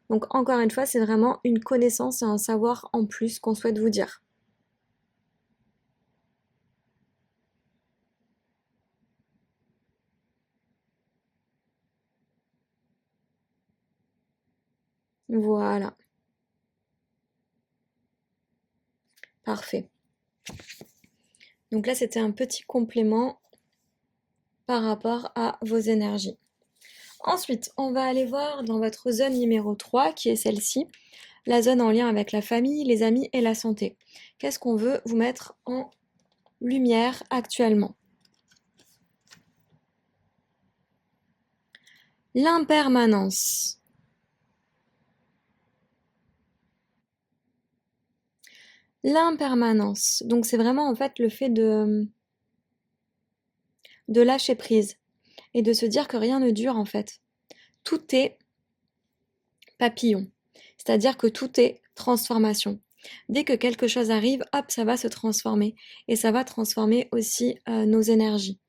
Speaker 1: Donc encore une fois, c'est vraiment une connaissance et un savoir en plus qu'on souhaite vous dire. Voilà. Parfait. Donc là, c'était un petit complément par rapport à vos énergies. Ensuite, on va aller voir dans votre zone numéro 3, qui est celle-ci, la zone en lien avec la famille, les amis et la santé. Qu'est-ce qu'on veut vous mettre en lumière actuellement? L'impermanence. L'impermanence. Donc c'est vraiment en fait le fait de lâcher prise et de se dire que rien ne dure en fait. Tout est papillon, c'est-à-dire que tout est transformation. Dès que quelque chose arrive, hop, ça va se transformer et ça va transformer aussi nos énergies.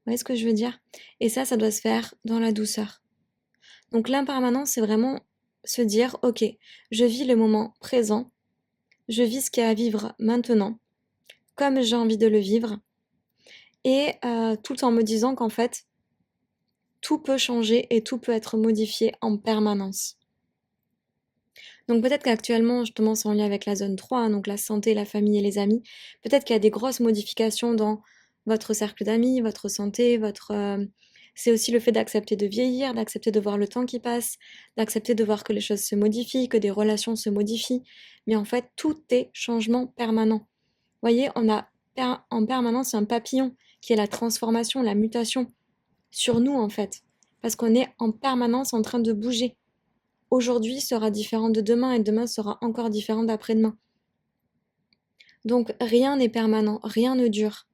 Speaker 1: Vous voyez ce que je veux dire? Et ça doit se faire dans la douceur. Donc l'impermanence, c'est vraiment se dire, ok, je vis le moment présent, je vis ce qu'il y a à vivre maintenant, comme j'ai envie de le vivre, et tout en me disant qu'en fait, tout peut changer et tout peut être modifié en permanence. Donc peut-être qu'actuellement, justement, c'est en lien avec la zone 3, hein, donc la santé, la famille et les amis. Peut-être qu'il y a des grosses modifications dans votre cercle d'amis, votre santé, c'est aussi le fait d'accepter de vieillir, d'accepter de voir le temps qui passe, d'accepter de voir que les choses se modifient, que des relations se modifient. Mais en fait, tout est changement permanent. Vous voyez, on a en permanence un papillon qui est la transformation, la mutation sur nous en fait. Parce qu'on est en permanence en train de bouger. Aujourd'hui sera différent de demain et demain sera encore différent d'après-demain. Donc rien n'est permanent, rien ne dure.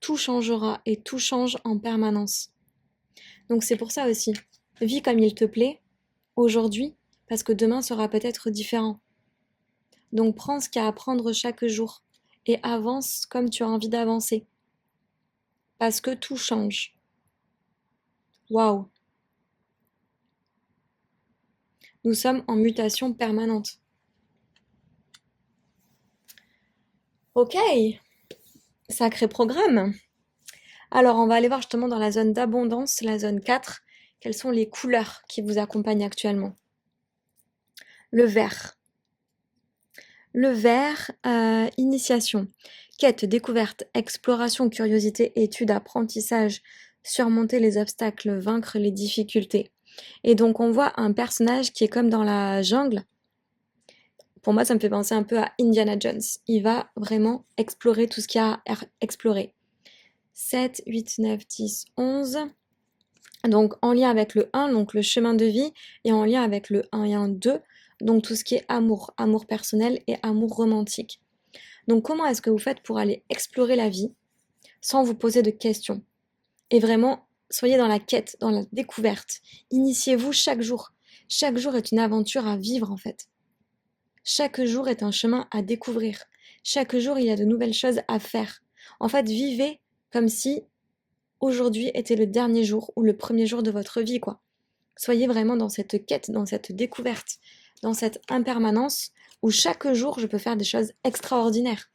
Speaker 1: Tout changera et tout change en permanence. Donc c'est pour ça aussi, vis comme il te plaît aujourd'hui parce que demain sera peut-être différent. Donc prends ce qu'il y a à prendre chaque jour et avance comme tu as envie d'avancer. Parce que tout change. Waouh! Nous sommes en mutation permanente. Ok, sacré programme. Alors, on va aller voir justement dans la zone d'abondance, la zone 4, quelles sont les couleurs qui vous accompagnent actuellement. Le vert. Le vert, initiation, quête, découverte, exploration, curiosité, étude, apprentissage, surmonter les obstacles, vaincre les difficultés. Et donc, on voit un personnage qui est comme dans la jungle. Pour moi, ça me fait penser un peu à Indiana Jones. Il va vraiment explorer tout ce qu'il y a à explorer. 7, 8, 9, 10, 11. Donc en lien avec le 1, donc le chemin de vie, et en lien avec le 1 et 1, 2, donc tout ce qui est amour, amour personnel et amour romantique. Donc comment est-ce que vous faites pour aller explorer la vie sans vous poser de questions? Et vraiment, soyez dans la quête, dans la découverte. Initiez-vous chaque jour. Chaque jour est une aventure à vivre en fait. Chaque jour est un chemin à découvrir. Chaque jour, il y a de nouvelles choses à faire. En fait, vivez comme si aujourd'hui était le dernier jour ou le premier jour de votre vie, quoi. Soyez vraiment dans cette quête, dans cette découverte, dans cette impermanence où chaque jour, je peux faire des choses extraordinaires.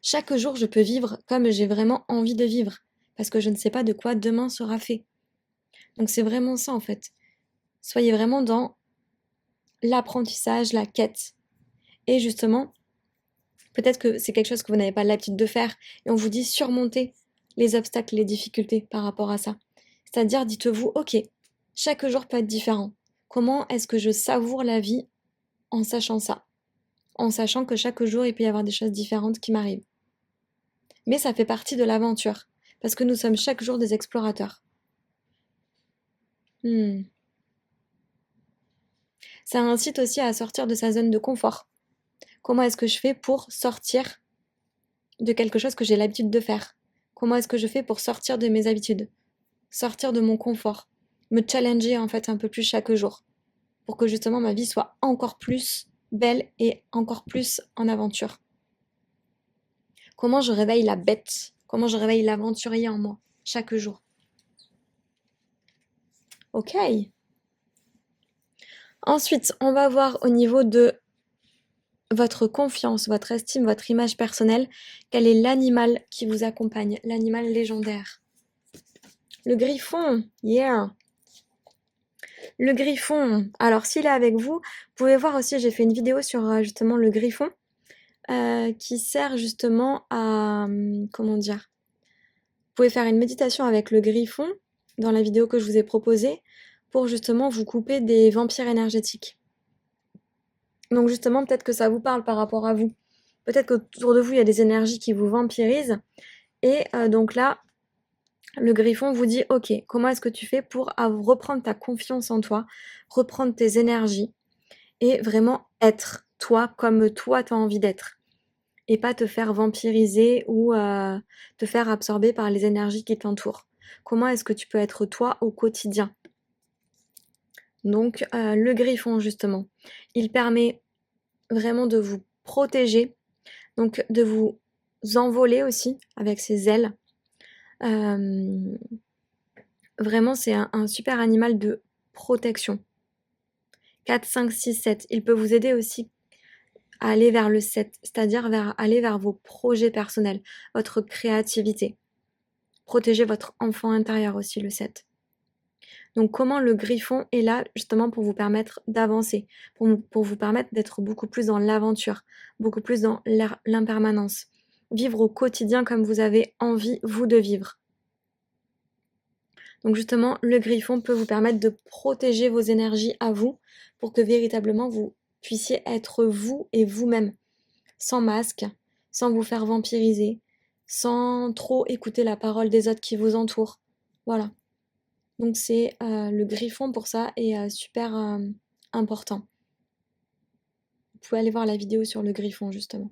Speaker 1: Chaque jour, je peux vivre comme j'ai vraiment envie de vivre, parce que je ne sais pas de quoi demain sera fait. Donc c'est vraiment ça, en fait. Soyez vraiment dans l'apprentissage, la quête. Et justement, peut-être que c'est quelque chose que vous n'avez pas l'habitude de faire, et on vous dit surmonter les obstacles, les difficultés par rapport à ça. C'est-à-dire, dites-vous, ok, chaque jour peut être différent. Comment est-ce que je savoure la vie en sachant ça? En sachant que chaque jour, il peut y avoir des choses différentes qui m'arrivent. Mais ça fait partie de l'aventure, parce que nous sommes chaque jour des explorateurs. Ça incite aussi à sortir de sa zone de confort. Comment est-ce que je fais pour sortir de quelque chose que j'ai l'habitude de faire? Comment est-ce que je fais pour sortir de mes habitudes? Sortir de mon confort? Me challenger en fait un peu plus chaque jour pour que justement ma vie soit encore plus belle et encore plus en aventure. Comment je réveille la bête? Comment je réveille l'aventurier en moi chaque jour? Ok. Ensuite, on va voir au niveau de votre confiance, votre estime, votre image personnelle, quel est l'animal qui vous accompagne, l'animal légendaire. Le griffon, yeah. Le griffon, alors s'il est avec vous, vous pouvez voir aussi, j'ai fait une vidéo sur justement le griffon. qui sert justement à, comment dire? Vous pouvez faire une méditation avec le griffon, dans la vidéo que je vous ai proposée, pour justement vous couper des vampires énergétiques. Donc justement, peut-être que ça vous parle par rapport à vous. Peut-être qu'autour de vous, il y a des énergies qui vous vampirisent et donc là, le griffon vous dit: «OK, comment est-ce que tu fais pour reprendre ta confiance en toi, reprendre tes énergies et vraiment être toi comme toi tu as envie d'être?» Et pas te faire vampiriser ou te faire absorber par les énergies qui t'entourent. Comment est-ce que tu peux être toi au quotidien? Donc le griffon justement, il permet vraiment de vous protéger, donc de vous envoler aussi avec ses ailes. Hem, Vraiment c'est un super animal de protection. 4, 5, 6, 7. Il peut vous aider aussi à aller vers le 7, c'est-à-dire aller vers vos projets personnels, votre créativité. Protéger votre enfant intérieur aussi, le 7. Donc comment le griffon est là justement pour vous permettre d'avancer, pour vous permettre d'être beaucoup plus dans l'aventure, beaucoup plus dans l'impermanence. Vivre au quotidien comme vous avez envie, vous, de vivre. Donc justement, le griffon peut vous permettre de protéger vos énergies à vous pour que véritablement vous puissiez être vous et vous-même, sans masque, sans vous faire vampiriser, sans trop écouter la parole des autres qui vous entourent. Voilà. Donc c'est, le griffon pour ça est, super, important. Vous pouvez aller voir la vidéo sur le griffon justement.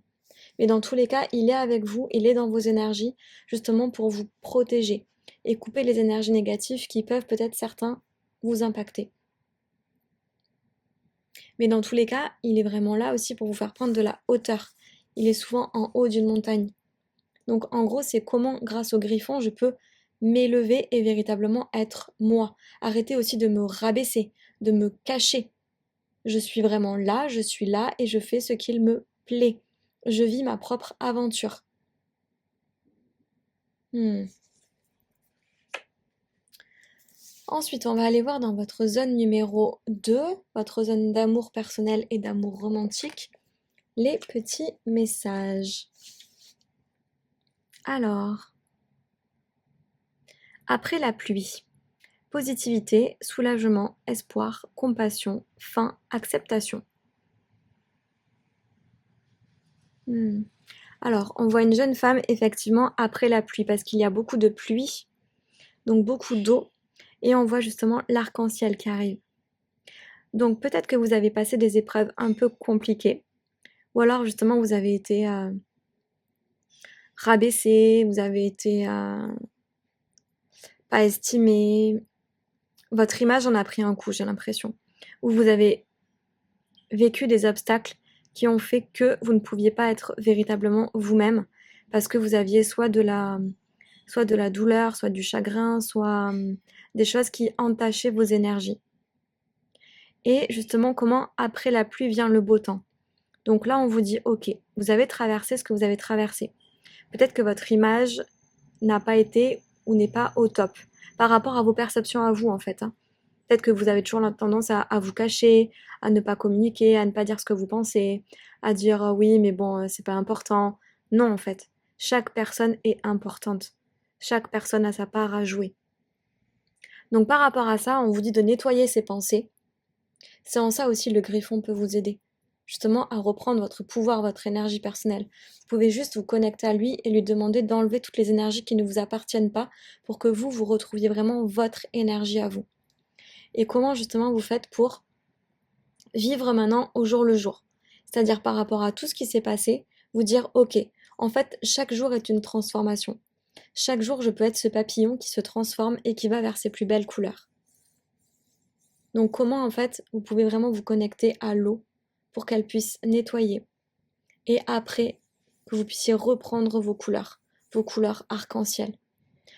Speaker 1: Mais dans tous les cas, il est avec vous, il est dans vos énergies, justement pour vous protéger et couper les énergies négatives qui peuvent peut-être certains vous impacter. Mais dans tous les cas, il est vraiment là aussi pour vous faire prendre de la hauteur. Il est souvent en haut d'une montagne. Donc en gros, c'est comment, grâce au griffon, je peux m'élever et véritablement être moi. Arrêter aussi de me rabaisser, de me cacher. Je suis vraiment là, je suis là et je fais ce qu'il me plaît. Je vis ma propre aventure. Hmm. Ensuite, on va aller voir dans votre zone numéro 2, votre zone d'amour personnel et d'amour romantique, les petits messages. Alors, après la pluie, positivité, soulagement, espoir, compassion, fin, acceptation. Hmm. Alors, on voit une jeune femme effectivement après la pluie parce qu'il y a beaucoup de pluie, donc beaucoup d'eau, et on voit justement l'arc-en-ciel qui arrive. Donc peut-être que vous avez passé des épreuves un peu compliquées, ou alors justement vous avez été rabaissé, vous avez été pas estimé, votre image en a pris un coup, j'ai l'impression, ou vous avez vécu des obstacles qui ont fait que vous ne pouviez pas être véritablement vous-même, parce que vous aviez soit de la douleur, soit du chagrin, soit des choses qui entachaient vos énergies. Et justement, comment après la pluie vient le beau temps. Donc là, on vous dit, ok, vous avez traversé ce que vous avez traversé. Peut-être que votre image n'a pas été ou n'est pas au top par rapport à vos perceptions à vous, en fait. Hein. Peut-être que vous avez toujours la tendance à vous cacher, à ne pas communiquer, à ne pas dire ce que vous pensez, à dire oui, mais bon, c'est pas important. Non, en fait, chaque personne est importante. Chaque personne a sa part à jouer. Donc par rapport à ça, on vous dit de nettoyer ses pensées. C'est en ça aussi le griffon peut vous aider. Justement à reprendre votre pouvoir, votre énergie personnelle. Vous pouvez juste vous connecter à lui et lui demander d'enlever toutes les énergies qui ne vous appartiennent pas pour que vous retrouviez vraiment votre énergie à vous. Et comment justement vous faites pour vivre maintenant au jour le jour. C'est-à-dire par rapport à tout ce qui s'est passé, vous dire ok, en fait chaque jour est une transformation. Chaque jour je peux être ce papillon qui se transforme et qui va vers ses plus belles couleurs. Donc comment en fait vous pouvez vraiment vous connecter à l'eau pour qu'elle puisse nettoyer. Et après que vous puissiez reprendre vos couleurs arc-en-ciel.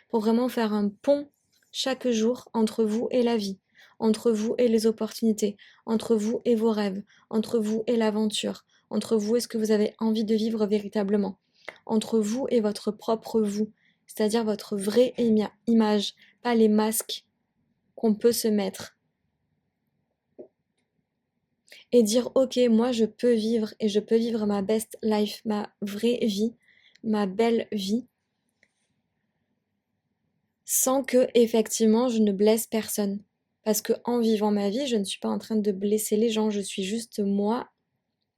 Speaker 1: Pour vraiment faire un pont chaque jour entre vous et la vie, entre vous et les opportunités, entre vous et vos rêves, entre vous et l'aventure, entre vous et ce que vous avez envie de vivre véritablement, entre vous et votre propre vous, c'est-à-dire votre vraie image, pas les masques qu'on peut se mettre. et dire ok, moi je peux vivre et je peux vivre ma best life, ma vraie vie, ma belle vie, sans que effectivement je ne blesse personne. Parce que en vivant ma vie, je ne suis pas en train de blesser les gens, je suis juste moi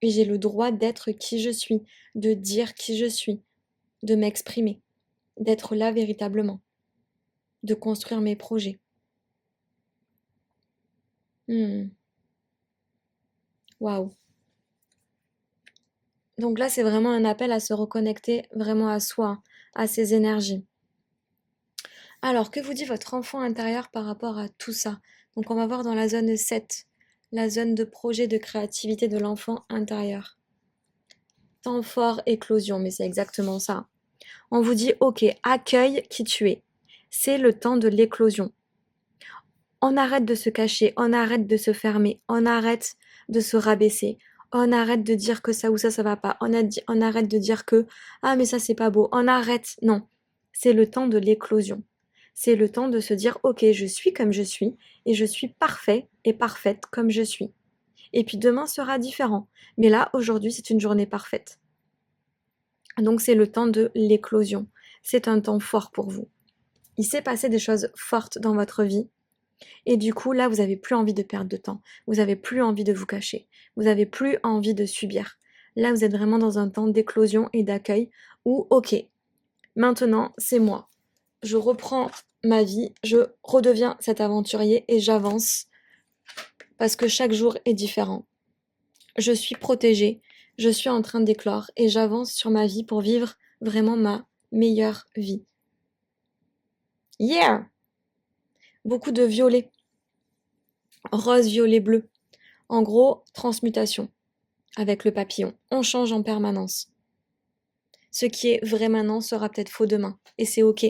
Speaker 1: et j'ai le droit d'être qui je suis, de dire qui je suis, de m'exprimer, d'être là véritablement, de construire mes projets. Waouh. Donc là, c'est vraiment un appel à se reconnecter vraiment à soi, à ses énergies. Alors, que vous dit votre enfant intérieur par rapport à tout ça? Donc on va voir dans la zone 7, la zone de projet de créativité de l'enfant intérieur. Temps fort, éclosion, mais c'est exactement ça. On vous dit, ok, accueille qui tu es. C'est le temps de l'éclosion. On arrête de se cacher, on arrête de se fermer, on arrête de se rabaisser, on arrête de dire que ça ou ça va pas, on arrête de dire que ah mais ça c'est pas beau, on arrête. Non, c'est le temps de l'éclosion. C'est le temps de se dire ok, je suis comme je suis et je suis parfait et parfaite comme je suis. Et puis demain sera différent. Mais là, aujourd'hui, c'est une journée parfaite. Donc c'est le temps de l'éclosion. C'est un temps fort pour vous. Il s'est passé des choses fortes dans votre vie. Et du coup, là, vous n'avez plus envie de perdre de temps. Vous n'avez plus envie de vous cacher. Vous n'avez plus envie de subir. Là, vous êtes vraiment dans un temps d'éclosion et d'accueil où, ok, maintenant, c'est moi. Je reprends ma vie, je redeviens cet aventurier et j'avance parce que chaque jour est différent. Je suis protégée, je suis en train d'éclore et j'avance sur ma vie pour vivre vraiment ma meilleure vie. Yeah! Beaucoup de violet. Rose, violet, bleu. En gros, transmutation avec le papillon. On change en permanence. Ce qui est vrai maintenant sera peut-être faux demain. Et c'est ok,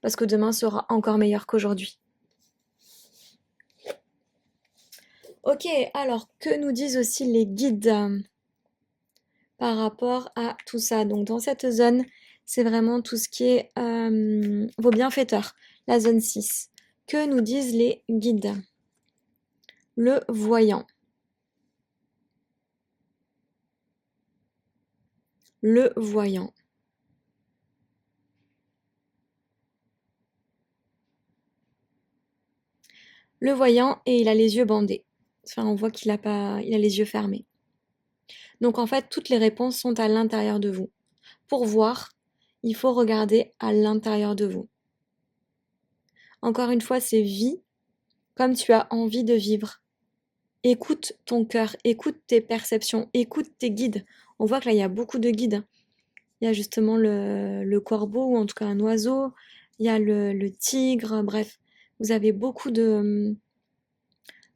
Speaker 1: parce que demain sera encore meilleur qu'aujourd'hui. Ok, alors que nous disent aussi les guides par rapport à tout ça? Donc dans cette zone, c'est vraiment tout ce qui est vos bienfaiteurs, la zone 6. Que nous disent les guides? Le voyant. Le voyant. Le voyant et il a les yeux bandés. Enfin, on voit qu'il a pas, il a les yeux fermés. Donc en fait, toutes les réponses sont à l'intérieur de vous. Pour voir, il faut regarder à l'intérieur de vous. Encore une fois, c'est vie comme tu as envie de vivre. Écoute ton cœur, écoute tes perceptions, écoute tes guides. On voit que là, il y a beaucoup de guides. Il y a justement le corbeau, ou en tout cas un oiseau. Il y a le tigre, bref. Vous avez beaucoup de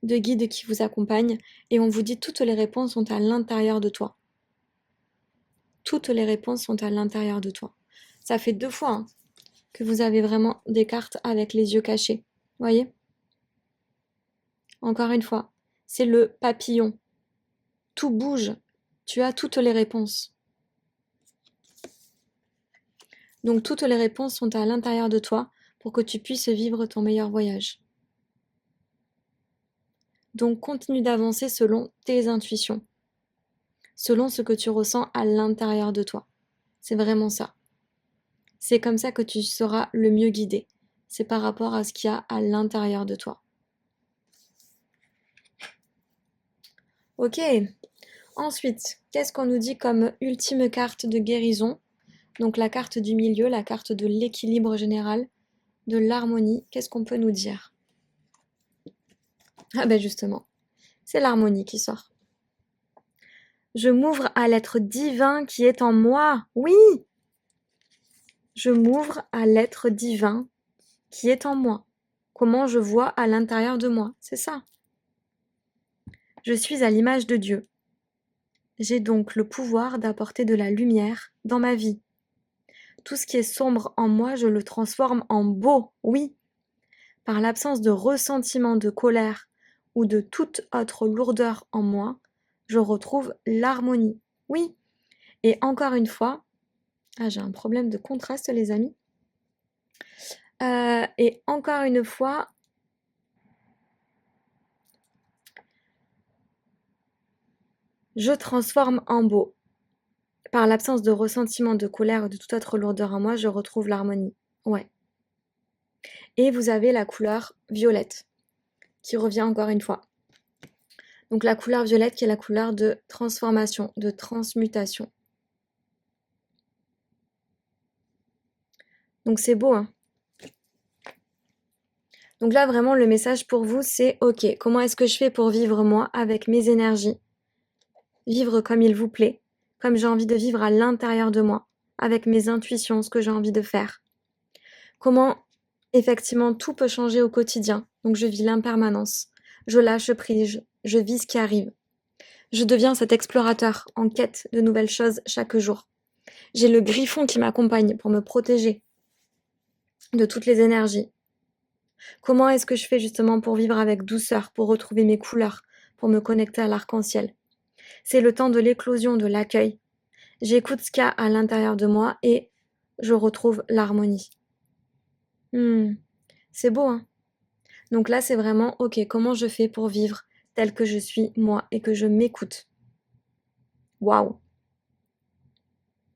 Speaker 1: guides qui vous accompagnent. Et on vous dit toutes les réponses sont à l'intérieur de toi. Toutes les réponses sont à l'intérieur de toi. Ça fait 2 fois hein, que vous avez vraiment des cartes avec les yeux cachés. Voyez? Encore une fois, c'est le papillon. Tout bouge. Tu as toutes les réponses. Donc toutes les réponses sont à l'intérieur de toi pour que tu puisses vivre ton meilleur voyage. Donc continue d'avancer selon tes intuitions, selon ce que tu ressens à l'intérieur de toi. C'est vraiment ça. C'est comme ça que tu seras le mieux guidé. C'est par rapport à ce qu'il y a à l'intérieur de toi. Ok. Ensuite, qu'est-ce qu'on nous dit comme ultime carte de guérison? Donc la carte du milieu, la carte de l'équilibre général, de l'harmonie. Qu'est-ce qu'on peut nous dire? Ah ben justement, c'est l'harmonie qui sort. Je m'ouvre à l'être divin qui est en moi. Oui! Je m'ouvre à l'être divin qui est en moi. Comment je vois à l'intérieur de moi. C'est ça. Je suis à l'image de Dieu. J'ai donc le pouvoir d'apporter de la lumière dans ma vie. Tout ce qui est sombre en moi, je le transforme en beau. Oui! Par l'absence de ressentiment, de colère ou de toute autre lourdeur en moi, je retrouve l'harmonie. Oui! Et encore une fois, j'ai un problème de contraste, les amis. Et encore une fois, Je transforme en beau. Par l'absence de ressentiment, de colère ou de toute autre lourdeur en moi, je retrouve l'harmonie. Ouais. Et vous avez la couleur violette, qui revient encore une fois. Donc la couleur violette qui est la couleur de transformation, de transmutation. Donc c'est beau, hein. Donc là, vraiment, le message pour vous, c'est OK, comment est-ce que je fais pour vivre moi avec mes énergies? Vivre comme il vous plaît, comme j'ai envie de vivre à l'intérieur de moi, avec mes intuitions, ce que j'ai envie de faire. Comment, effectivement, tout peut changer au quotidien. Donc je vis l'impermanence. Je lâche prise, je vis ce qui arrive. Je deviens cet explorateur en quête de nouvelles choses chaque jour. J'ai le griffon qui m'accompagne pour me protéger de toutes les énergies. Comment est-ce que je fais justement pour vivre avec douceur, pour retrouver mes couleurs, pour me connecter à l'arc-en-ciel? C'est le temps de l'éclosion, de l'accueil. J'écoute ce qu'il y a à l'intérieur de moi et je retrouve l'harmonie. C'est beau, hein? Donc là, c'est vraiment OK, comment je fais pour vivre tel que je suis moi et que je m'écoute? Waouh!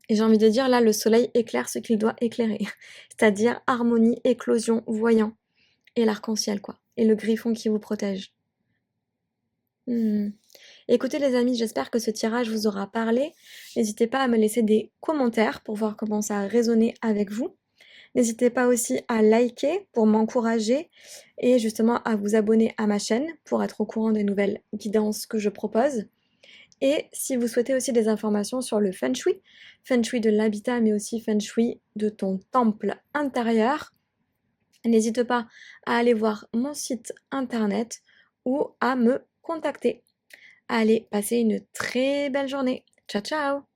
Speaker 1: Et j'ai envie de dire là, le soleil éclaire ce qu'il doit éclairer, c'est-à-dire harmonie, éclosion, voyant et l'arc-en-ciel quoi et le griffon qui vous protège. Mmh. Écoutez les amis, j'espère que ce tirage vous aura parlé. N'hésitez pas à me laisser des commentaires pour voir comment ça a résonné avec vous. N'hésitez pas aussi à liker pour m'encourager et justement à vous abonner à ma chaîne pour être au courant des nouvelles guidances que je propose. Et si vous souhaitez aussi des informations sur le feng shui de l'habitat, mais aussi feng shui de ton temple intérieur, n'hésite pas à aller voir mon site internet ou à me contacter. Allez, passez une très belle journée. Ciao, ciao!